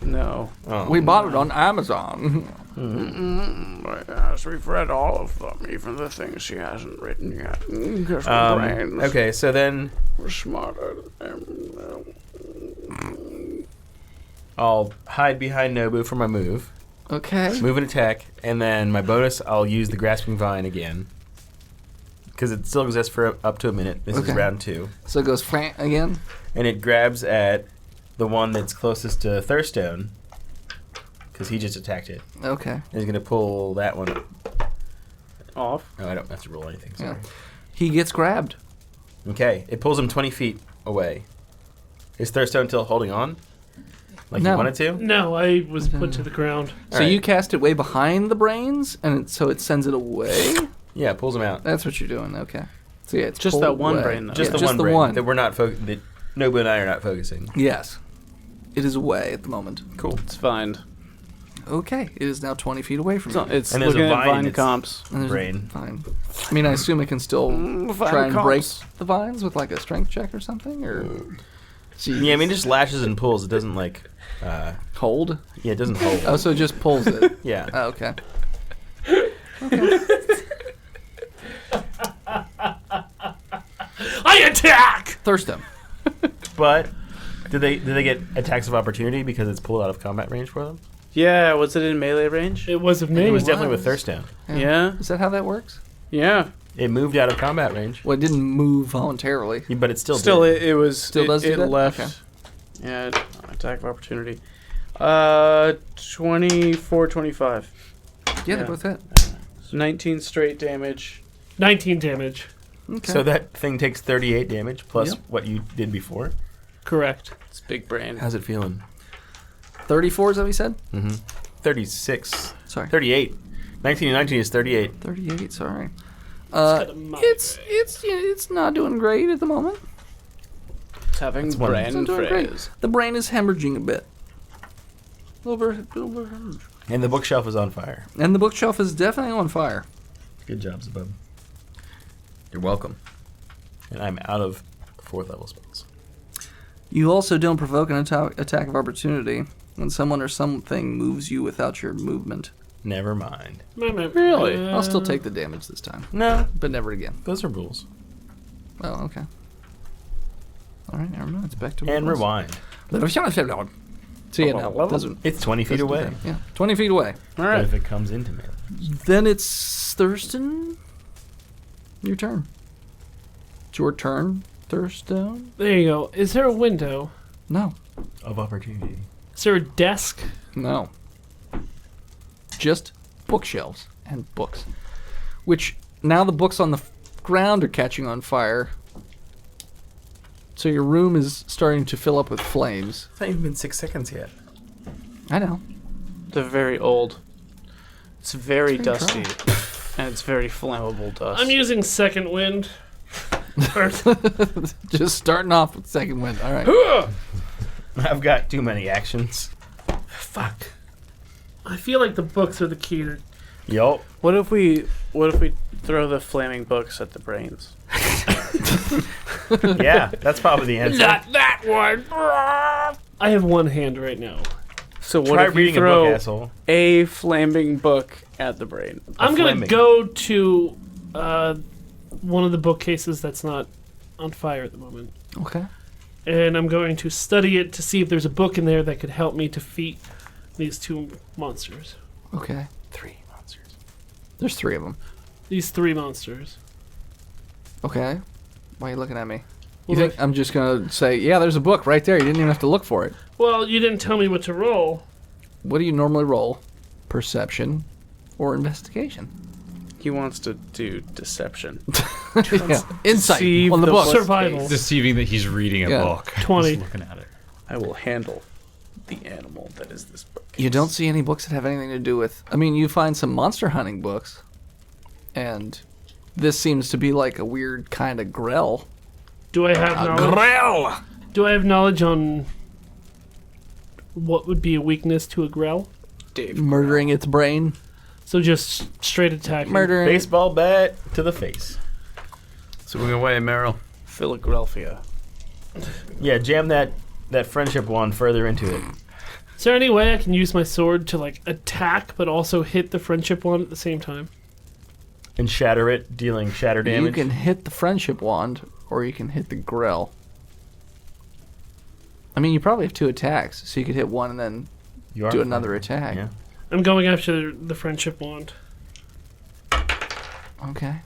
No. Oh. We bought it on Amazon. Yes, we've read all of them, even the things she hasn't written yet. Because we're brains. Okay, so then We're smarter than them. I'll hide behind Nobu for my move. Okay. Move and attack, and then my bonus, I'll use the Grasping Vine again. Because it still exists for up to a minute. This is Okay. round 2. So it goes flank again. And it grabs at the one that's closest to Thurstone. Because he just attacked it. Okay. And he's going to pull that one. Off. No, I don't have to roll anything, sorry. Yeah. He gets grabbed. Okay, it pulls him 20 feet away. Is Thurstone still holding on? Like No. you wanted to? No, I was put to the ground. So Alright. you cast it way behind the brains, and so it sends it away. Yeah, it pulls him out. That's what you're doing. Okay. So yeah, it's Just pulled that one away. brain, though. Just Yeah, the one brain one. that we're not that Nobu and I are not focusing. Yes. It is away at the moment. Cool. It's fine. Okay. It is now 20 feet away from you. It's And there's looking a at vine vine that's- comps. And there's- brain. Fine. I mean, I assume it can still Vine try and break comps. the vines with like a strength check or something, or Yeah, I mean, it just lashes and pulls. It doesn't hold. Yeah, it doesn't hold. Oh, so it just pulls it. Yeah. Oh, okay. I attack! Thurston. But did they get attacks of opportunity because it's pulled out of combat range for them? Yeah, was it in melee range? It was of me. It was definitely with Thurstone. Yeah. Is that how that works? Yeah. It moved out of combat range, Well, it didn't move voluntarily. but it still Still, did. it was. Still does do it that? left. Okay. Yeah, attack of opportunity. 24, 25. Yeah, Yeah. they both hit. 19 straight damage. 19 damage. Okay. So that thing takes 38 damage plus Yep. what you did before. Correct. It's big brain. How's it feeling? 34 is that what you said? 36. Sorry. 38. 19 and 19 is 38. 38. Sorry. got a mouth. It's not doing great at the moment. It's having That's one. brain It's not doing great. phrase. The brain is hemorrhaging a bit. Over hemorrhage. And the bookshelf is on fire. And the bookshelf is definitely on fire. Good job, Zabub. You're welcome. And I'm out of 4th level spells. You also don't provoke an attack of opportunity when someone or something moves you without your movement. Never mind. Really? I'll still take the damage this time, No, but never again. those are rules. Oh, okay. All right, never mind. It's back to what And it was. rewind. So yeah, no, it doesn't. It's 20 feet doesn't do away. that. Yeah, 20 feet away. All But right. if it comes into me. Then it's Thurston. Your turn. It's your turn, Thurston. There you go. Is there a window? No. Of opportunity. Is there a desk? No. Just bookshelves and books. Which, now the books on the ground are catching on fire. So your room is starting to fill up with flames. It's not even been 6 seconds yet. I know. They're very old. It's very very dusty. And it's very flammable dust. I'm using second wind. First. Just starting off with second wind. All right. I've got too many actions. Fuck. I feel like the books are the key to... Yup. What if we throw the flaming books at the brains? Yeah, that's probably the answer. Not that one! I have one hand right now. So what Try if you reading a throw book, asshole. a flaming book at the brain? I'm going to flaming. go to one of the bookcases that's not on fire at the moment. Okay. and I'm going to study it to see if there's a book in there that could help me defeat these two monsters. Okay. 3 monsters. There's 3 of them. These 3 monsters. Okay. Why are you looking at me? You Well, think I'm just gonna say, yeah, there's a book right there. You didn't even have to look for it. Well, you didn't tell me what to roll. What do you normally roll? Perception or investigation? He wants to do deception. Yeah. Insight Deceive on the the book. book. Survival. Deceiving that he's reading a Yeah. book. 20. Just looking at it. I will handle the animal that is this book. You don't see any books that have anything to do with... I mean, you find some monster hunting books, and this seems to be like a weird kind of grell. Do I have knowledge? Do I have knowledge on what would be a weakness to a grell? Dave. Murdering its brain. So just straight attacking. Murdering... Baseball bat to the face. Swing away, Meryl. Philadelphia. Yeah, jam that friendship wand further into it. Is there any way I can use my sword to like attack but also hit the friendship one at the same time? And shatter it, dealing shatter damage. You can hit the friendship wand, or you can hit the grell. I mean, you probably have 2 attacks, so you could hit one and then You are do fine. another attack. Yeah. I'm going after the friendship wand. Okay.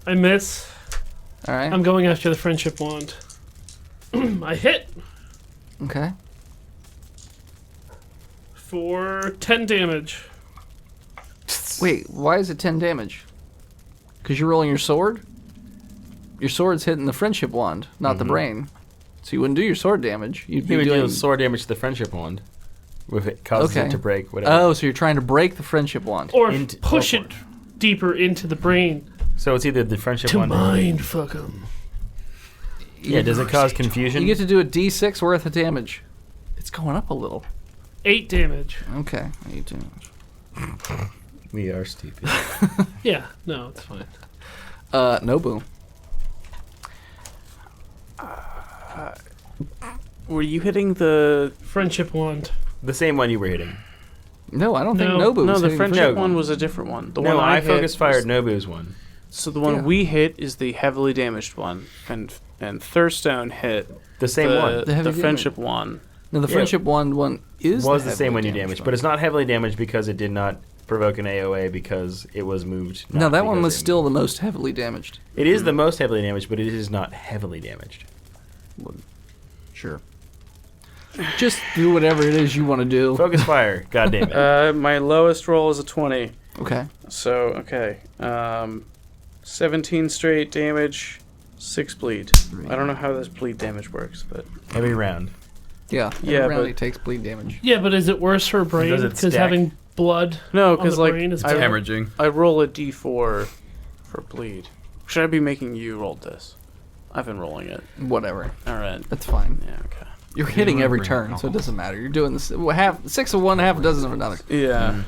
I miss. All right. I'm going after the friendship wand. I hit Okay. for 10 damage. Wait, why is it 10 damage? Because you're rolling your sword? Your sword's hitting the friendship wand, not the brain. So you wouldn't do your sword damage. You'd He be would doing... deal sword damage to the friendship wand. If it causes Okay. it to break, whatever. Oh, so you're trying to break the friendship wand. Or Into- push oh, it deeper into the brain So it's either the friendship to wand. mind fuck 'em. Yeah, does it cause confusion? You get to do a d6 worth of damage. It's going up a little. 8 damage. Okay. 8 damage. We are stupid. Yeah, no, it's fine. Nobu. Were you hitting the... Friendship wand. The same one you were hitting. No, I don't think No. Nobu No, was the hitting friendship No. one was a different one. The No, one I hit focus fired was- Nobu's one. So the one Yeah. we hit is the heavily damaged one, and Thurstone hit The same one. The heavy the damage. friendship one. No, the Yeah. friendship wand one is Was the heavily same one you damaged damaged, one. but it's not heavily damaged because it did not provoke an AOA because it was moved. No, not that one because was it still the moved. most heavily damaged. It is the most heavily damaged, but it is not heavily damaged. Sure. Just do whatever it is you want to do. Focus fire. God damn it. My lowest roll is a 20. Okay. So, okay. 17 straight damage, 6 bleed. I don't know how this bleed damage works, but... Every round. Yeah. Yeah, every round but- he takes bleed damage. Yeah, but is it worse for brain? Does it Because stack? having blood No, on because, the like, brain is I, bad. Hemorrhaging. I roll a d4 for bleed. Should I be making you roll this? I've been rolling it. Whatever. Alright. That's fine. Yeah, okay. You're hitting every bring turn, so it doesn't matter. You're doing this half 6 of one, half a dozen of another. Yeah.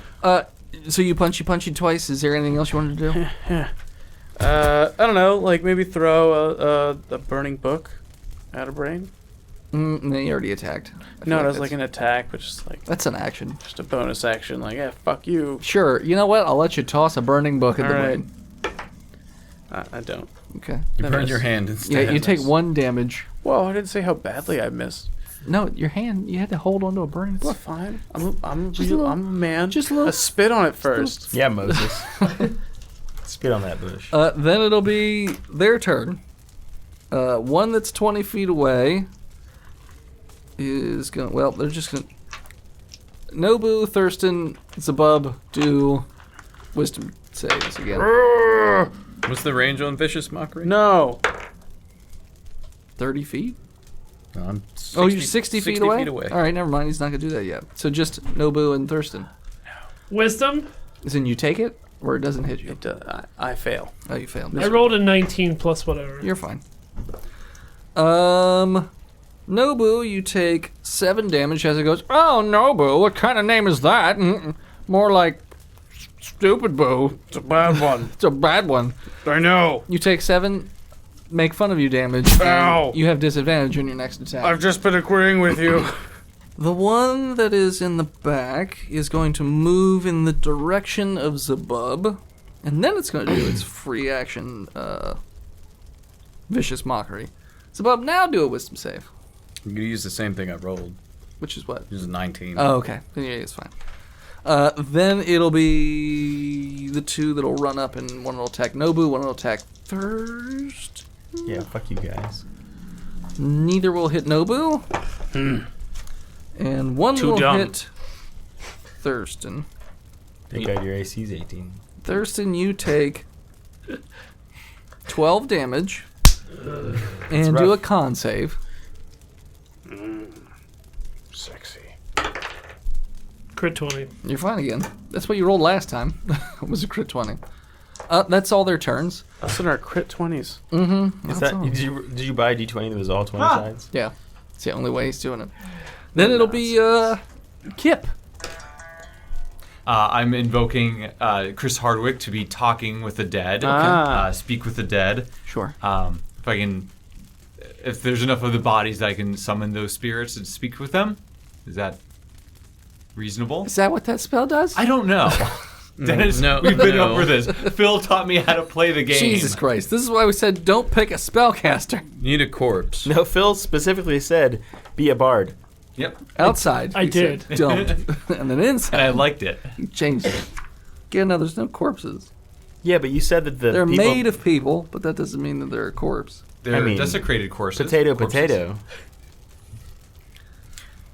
So you punchy twice. Is there anything else you wanted to do? I don't know, like maybe throw a burning book at a brain? No, you already attacked. I No, feel it was that's- like an attack, but just like That's an action. just a bonus action. Like, yeah, fuck you. Sure. You know what? I'll let you toss a burning book at the All right. brain. I don't. Okay. You That burned is- your hand instead. Yeah, you take 1 damage. Whoa, I didn't say how badly I missed. No, your hand. You had to hold onto a burning It's book. fine. I'm Just real, a little- I'm a man. just a little- spit on it first. Yeah, Moses. Spit on that bush. Then it'll be their turn. One that's 20 feet away is gonna. Well, they're just gonna. Nobu, Thurston, Zabub do wisdom saves again. What's the range on Vicious Mockery? No. 30 feet? No, I'm Oh, you're 60 feet 60 away? feet away. All right, never mind. He's not gonna do that yet. So just Nobu and Thurston. Wisdom? As in, you take it, or it doesn't hit you. It I fail. Oh, you failed. I rolled a 19 plus whatever. You're fine. Nobu, you take 7 damage as it goes. Oh, Nobu, what kind of name is that? More like Stupid Boo. It's a bad one. It's a bad one. I know. You take 7, make fun of you damage. and Ow. You have disadvantage on your next attack. I've just been agreeing with you. The one that is in the back is going to move in the direction of Zabub, and then it's going to do its free action, Vicious Mockery. Zabub, now do a wisdom save. You can use the same thing I rolled. Which is what? Use a 19. Oh, okay. Then yeah, it's fine. Then it'll be the two that'll run up, and one will attack Nobu, one will attack Thirst. Yeah, fuck you guys. Neither will hit Nobu. And one Too will dumb. hit Thurston. Thank God your AC's 18. Thurston, you take 12 damage and do a con save. Sexy. Crit 20. You're fine again. That's what you rolled last time. It was a crit 20. That's all their turns. That's in our crit 20s. Is that, did you buy a D20 that was all 20 sides? Yeah. It's the only way he's doing it. Then it'll be Kip. I'm invoking Chris Hardwick to be talking with the dead. Speak with the dead. Sure. If there's enough of the bodies that I can summon those spirits and speak with them. Is that reasonable? Is that what that spell does? I don't know. Dennis, we've been over this. Phil taught me how to play the game. Jesus Christ. This is why we said don't pick a spellcaster. You need a corpse. No, Phil specifically said, be a bard. Yep. Outside. I he did. said, don't. And then inside. And I liked it. You changed it. Again, no, there's no corpses. Yeah, but you said that the They're people... made of people, but that doesn't mean that they're a corpse. They're desecrated corpses. Potato.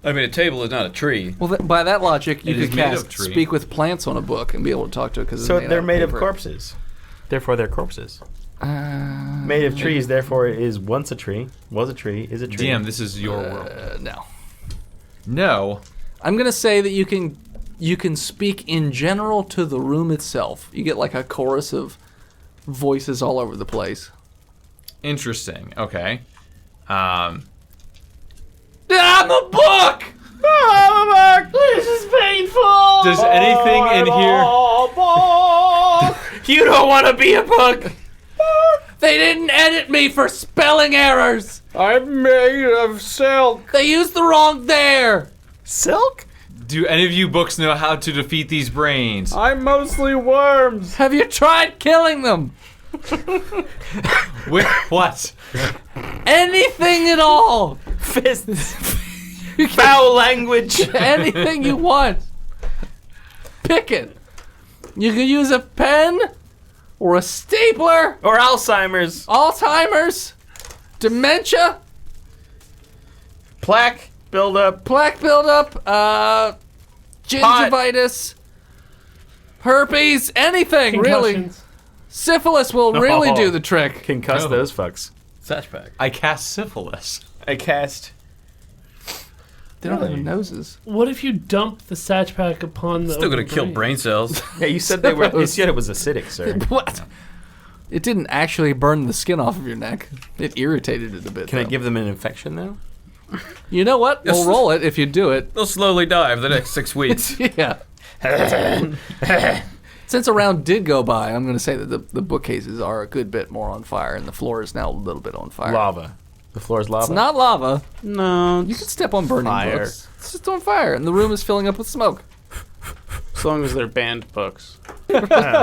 I mean, a table is not a tree. Well, by that logic, you It is could made of cast tree. Speak with Plants on a book and be able to talk to it because So they're made of paper. corpses. Therefore, they're corpses. Uh, Made of trees, therefore it is once a tree, was a tree, is a tree. DM, this is your world. no. No. I'm gonna say that you can speak in general to the room itself. You get like a chorus of voices all over the place. Interesting. Okay. I'm a book. This is painful! Does anything in here... You don't want to be a book! They didn't edit me for spelling errors. I'm made of silk. They used the wrong there. Silk? Do any of you books know how to defeat these brains? I'm mostly worms. Have you tried killing them? With what? Anything at all. Fists. Foul language. Anything you want. Pick it. You can use a pen or a stapler, Or Alzheimer's. Alzheimer's, dementia, Plaque buildup. plaque buildup, gingivitis, herpes, anything really. Concussions. Syphilis will really Oh. do the trick. Concuss No. those fucks. Satch pack. I cast syphilis. I cast... They don't Really? have noses. What if you dump the Satch Pack upon the Still gonna open kill brain? brain cells. Yeah, you said they were... You said it was acidic, sir. What? It didn't actually burn the skin off of your neck. It irritated it a bit. Can I though. give them an infection, though? You know what? Yes. We'll roll it if you do it. They'll slowly die for the next 6 weeks. Yeah. Since a round did go by, I'm going to say that the bookcases are a good bit more on fire, and the floor is now a little bit on fire. Lava. The floor is lava. It's not lava. No, You can step on burning fire. books. It's just on fire, and the room is filling up with smoke. as long as they're banned books. I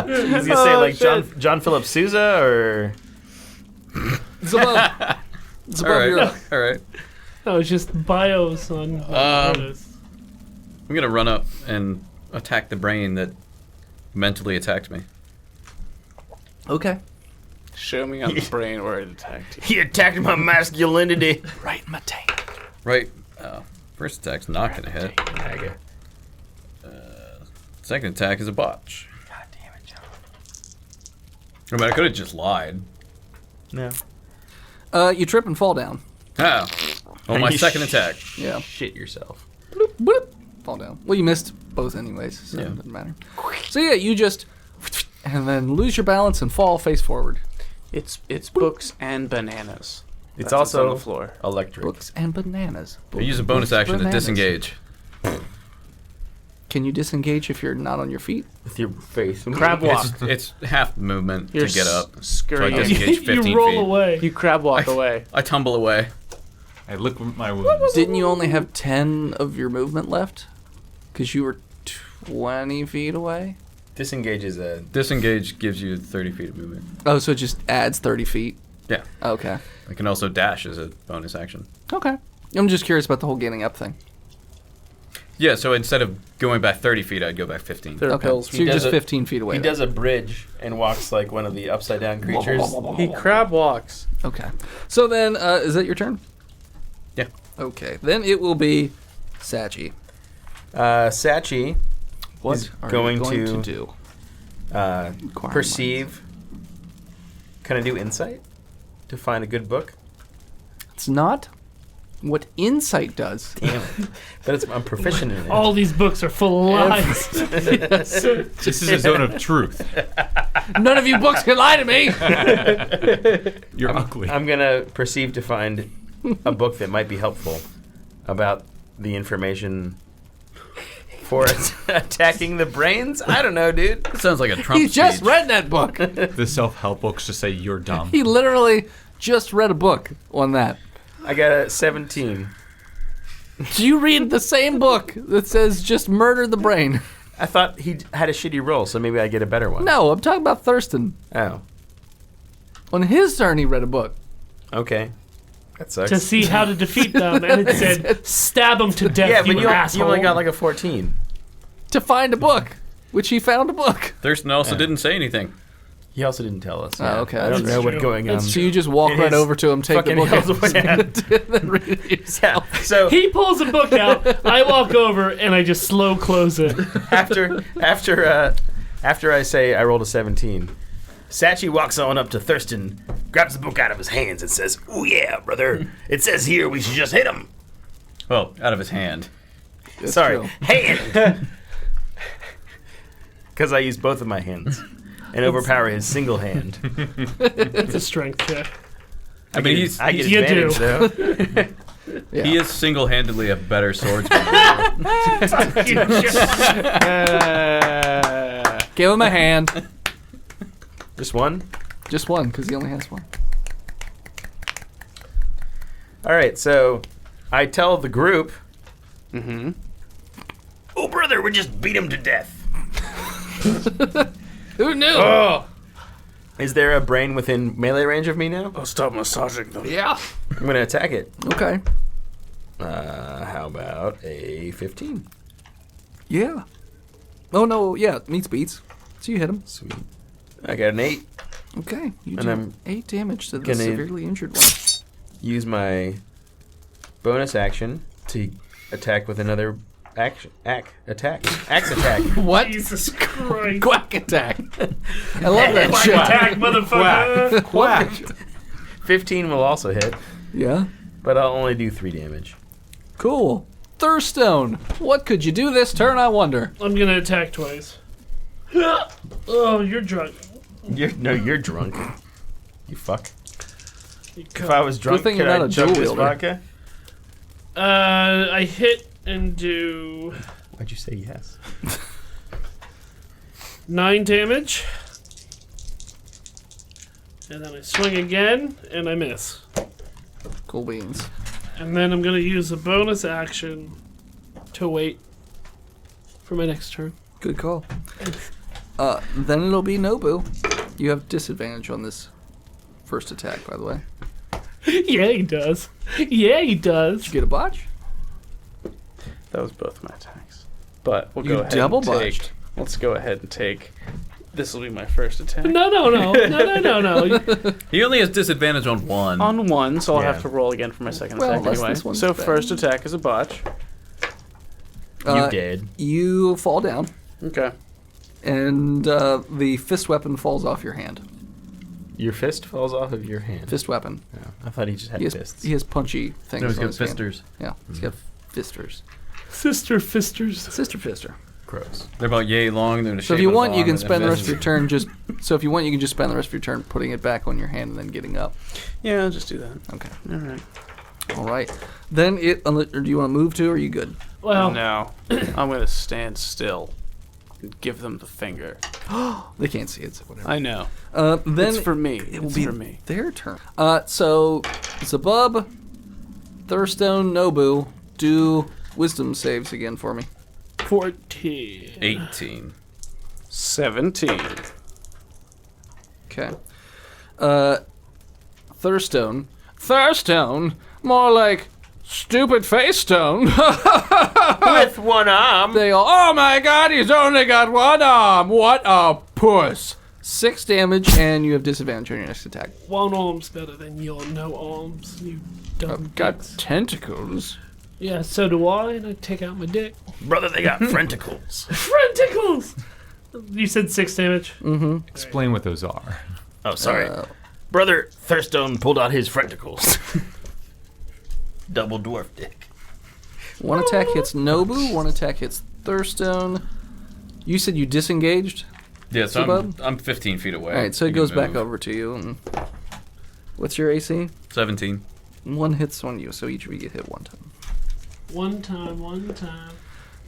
was gonna say like John Philip Sousa or It's above. It's All above right. your. All right. No, it's just bios on Reddit. I'm gonna run up and attack the brain that mentally attacked me. Okay. Show me on the brain where it attacked you. he attacked my masculinity. Right in my tank. Right. First attack's not gonna hit. Second attack is a botch. God damn it, John. I mean, I could have just lied. No. You trip and fall down. Ah. On my You second attack. Yeah. Shit yourself. Bloop, bloop, fall down. Well, you missed both anyways, so Yeah. it doesn't matter. So yeah, you just and then lose your balance and fall face forward. It's books and bananas. It's That's what's also on the floor. electric. Books and bananas. I use a bonus Books, action to bananas. disengage. Can you disengage if you're not on your feet? With your face. Crab walk. It's half movement You're to get up. So I scurrying. disengage 15 You roll feet. away. You crab walk away. I tumble away. I lick my wounds. Didn't you only have 10 of your movement left? Because you were 20 feet away? Disengage is a... Disengage gives you 30 feet of movement. Oh, so it just adds 30 feet? Yeah. Okay. I can also dash as a bonus action. Okay. I'm just curious about the whole getting up thing. Yeah, so instead of going back 30 feet, I'd go back 15. There are Okay, pills. so you're does just it- 15 feet away. He does a bridge and walks like one of the upside down creatures. He crab walks. Okay. So then, is that your turn? Yeah. Okay. Then it will be Sachi. Sachi What is are going you going to- to do? Inquire perceive. Can I do insight to find a good book? It's not what insight does. Damn it! But I'm proficient in it. All these books are full of lies. This is a zone of truth. None of you books can lie to me. You're ugly. I'm gonna perceive to find a book that might be helpful about the information for attacking the brains. I don't know, dude. That sounds like a Trump He just speech. read that book. The self-help books just say you're dumb. He literally just read a book on that. I got a 17. Do you read the same book that says just murder the brain? I thought he had a shitty roll, so maybe I get a better one. No, I'm talking about Thurston. Oh, On his turn, he read a book. okay. That sucks. to see how to defeat them, and it said, "Stab them to death, yeah, but you asshole." only got like a 14. To find a book, which he found a book. Thurston also didn't say anything. He also didn't tell us. Oh, okay, I don't that's know what's true. going on. So you just walk It right is over to him, take the fucking book, hell's out, way out. and then read it yourself. Yeah. So He pulls a book out. I walk over and I just slow close it. after I say I rolled a 17, Sachi walks on up to Thurston, grabs the book out of his hands, and says, "Oh yeah, brother. It says here we should just hit him." Well, out of his hand. Sorry, true. hand. Because I use both of my hands and overpower his single hand. It's a strength check. I mean, he's I get You do. advantage though. Yeah. he is single-handedly a better swordsman. Give him a hand. Just one. Just one, because he only has one. All right, so I tell the group, Mm-hmm. "Oh, brother, we just beat him to death." Who knew? Oh, Is there a brain within melee range of me now? I'll stop massaging them. Yeah. I'm gonna attack it. Okay. How about a 15? Yeah. Oh, no, yeah, meets beats. So you hit him. Sweet. I got an 8. Okay. You And do I'm 8 damage to the gonna- severely injured one. Use my bonus action to attack with another axe attack. What? Jesus Christ. Quack attack. I love that shit. Attack, motherfucker. Quack. 15 will also hit, Yeah. but I'll only do 3 damage. Cool. Thurstone, what could you do this turn, I wonder? I'm going to attack twice. Oh, you're drunk. You're drunk. You fuck. You If I was drunk, thing could you're I not a chug dual this wielder. vodka? I hit and do Why'd you say yes? 9 damage. And then I swing again, and I miss. Cool beans. And then I'm going to use a bonus action to wait for my next turn. Good call. Then it'll be Nobu. You have disadvantage on this first attack, by the way. Yeah, he does. Yeah, he does. Did you get a botch? That was both my attacks. But we'll You go ahead double and take. botched. Let's go ahead and take. This will be my first attack. No. He only has disadvantage on one. On one, so I'll Yeah. have to roll again for my second Well, attack unless anyway. this one's So bad. first attack is a botch. You did. You fall down, Okay. and the fist weapon falls off your hand. Your fist falls off of your hand. Fist weapon. Oh, I thought he just had He has, fists. he has punchy things No, he's on got his hand. fisters. Yeah, he's got fisters. Sister fisters. Sister fister. Gross. They're about yay long. They're in the So if shape you of want, an you arm can and spend the rest of fist. your turn just. So if you want, you can just spend the rest of your turn putting it back on your hand and then getting up. Yeah, I'll just do that. Okay. All right. All right. Then it. Or do you want to move to? Or are you good? Well, No, I'm gonna stand still and give them the finger. They can't see it. So whatever. I know. Then It's for me. It will It's be for me. their turn. So Zabub, Thurstone, Nobu, do wisdom saves again for me. 14. 18. 17. Okay. Thurstone, more like Stupid face stone. With one arm. They all, oh my god, he's only got one arm. What a puss. 6 damage, and you have disadvantage on your next attack. One arm's better than your no arms, you dumb I've got dicks. tentacles. Yeah, so do I, and I take out my dick. Brother, they got frenticles. Frenticles! You said 6 damage? Explain what those are. Oh, sorry. Brother Thurstone pulled out his frenticles. Double dwarf dick. One attack hits Nobu, one attack hits Thurstone. You said you disengaged? Yeah, so Bub? I'm 15 feet away. All right, so it You can goes back move. over to you. And what's your AC? 17. One hits on you, so each of you get hit one time. One time.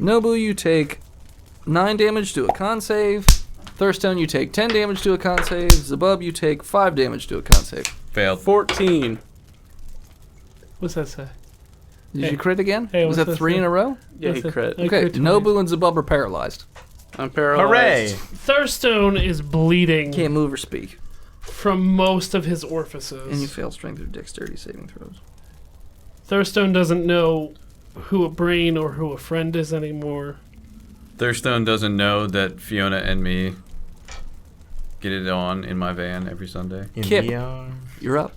Nobu, you take 9 damage to a con save. Thurstone, you take 10 damage to a con save. Zabub, you take 5 damage to a con save. Failed. 14. What's that say? Did Hey. you crit again? Hey, Was what's that that 3 say? in a row? Yeah, he What's crit. that? I Okay, crit twice. Nobu and Zabub are paralyzed. I'm paralyzed. Hooray! Thurstone is bleeding Can't move or speak. from most of his And you orifices. fail strength or dexterity saving throws. Thurstone doesn't know who a brain or who a friend is anymore. Thurstone doesn't know that Fiona and me get it on in my van every Sunday. Kip. You're up.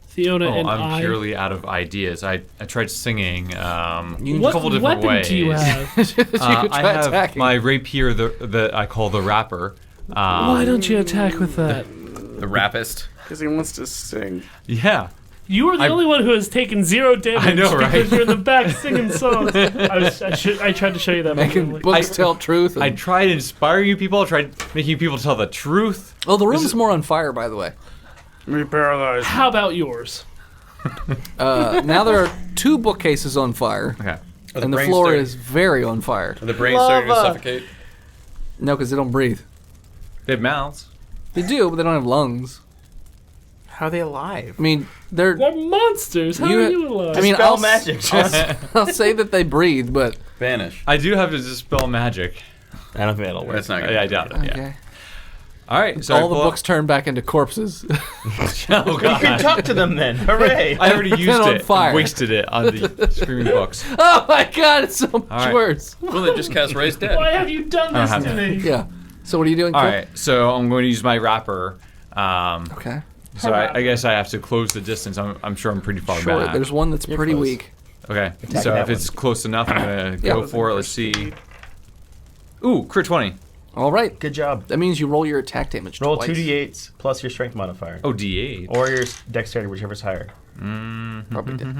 Fiona and I'm I. purely out of ideas. I tried singing You a What couple different weapon ways. do you have? you could I try have attacking. my rapier that I call the rapper. Why don't you attack with that? The rapist. Because he wants to sing. Yeah. You are the only one who has taken 0 damage. I know, right? Because you're in the back singing songs. I tried to show you that. Making before. books tell truth. I And, tried inspiring you people. I tried making people tell the truth. oh, the room's more on fire, by the way. Me paralyzed. How about yours? Now there are 2 bookcases on fire, Okay. and the floor is very on fire. Are the brains starting to suffocate? No, because they don't breathe. They have mouths. They do, but they don't have lungs. How are they alive? I mean, they're. They're monsters. How You- are you alive? I mean, Spell I'll, magic. I'll say that they breathe, but Vanish. I do have to dispel magic. I don't think that'll work. That's not good. I doubt it. Yeah. okay. All right. So All the books turn back into corpses. Oh You can god. talk to them then. Hooray! I already used on it. fire. And wasted it on the screaming books. Oh my god, it's so much right. worse. Well, they just cast Raise Dead. Why have you done this have to to. me? Yeah. So what are you doing, All Kip? right. So I'm going to use my rapper. Okay. So I guess I have to close the distance. I'm sure I'm pretty far Sure. back. There's one that's pretty close. weak. Okay. Attacking So that if it's close enough, I'm gonna Yeah. go for it. Let's see. Ooh, crit 20. All right. Good job. That means you roll your attack damage Roll twice. 2d8s plus your strength modifier. Oh, D8. Or your dexterity, whichever's higher. Probably did.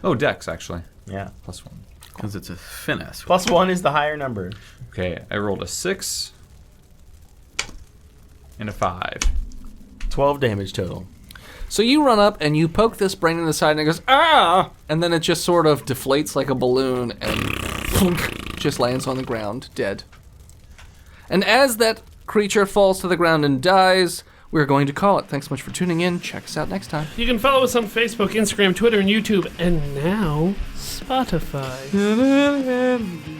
Oh, Dex actually. Yeah. +1. Because it's a finesse. Plus 1 is the higher number. Okay, I rolled a 6 and a 5. 12 damage total. So you run up and you poke this brain in the side and it goes, ah! And then it just sort of deflates like a balloon and thunk, just lands on the ground, dead. And as that creature falls to the ground and dies, we're going to call it. Thanks so much for tuning in. Check us out next time. You can follow us on Facebook, Instagram, Twitter, and YouTube, and now Spotify.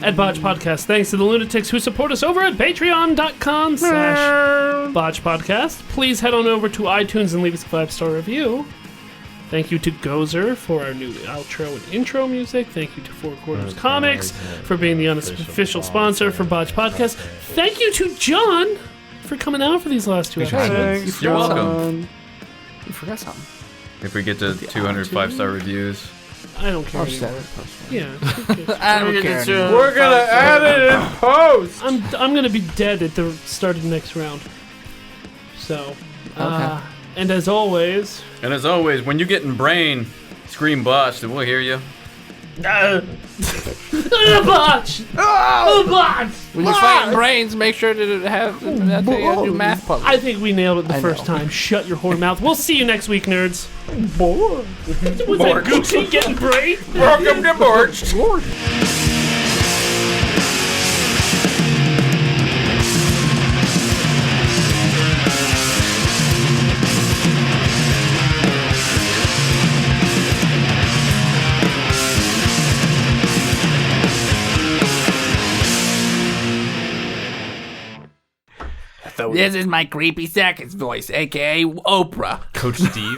At Botched Podcast. Thanks to the lunatics who support us over at patreon.com/Botched Podcast. Please head on over to iTunes and leave us a 5-star review. Thank you to Gozer for our new outro and intro music. Thank you to Four Quarters Comics for being the unofficial sponsor for Botched Podcast. Thank you to John for coming out for these last 2 episodes. You're welcome. You forgot something. If we get to 200 5-star reviews, I don't care I'll just add anymore. it post. Yeah. I don't care anymore. We're gonna add it in post. I'm gonna be dead at the start of the next round. So, and as always, and as always, when you get in brain, scream botched and we'll hear you. Botched! Botched! When you're fighting brains, make sure to have do math puzzles. I think we nailed it the I first know. time. Shut your whore mouth. We'll see you next week, nerds. Was that Gucci getting brain? Welcome to Botched. This is my creepy circus voice, aka Oprah. Coach Steve.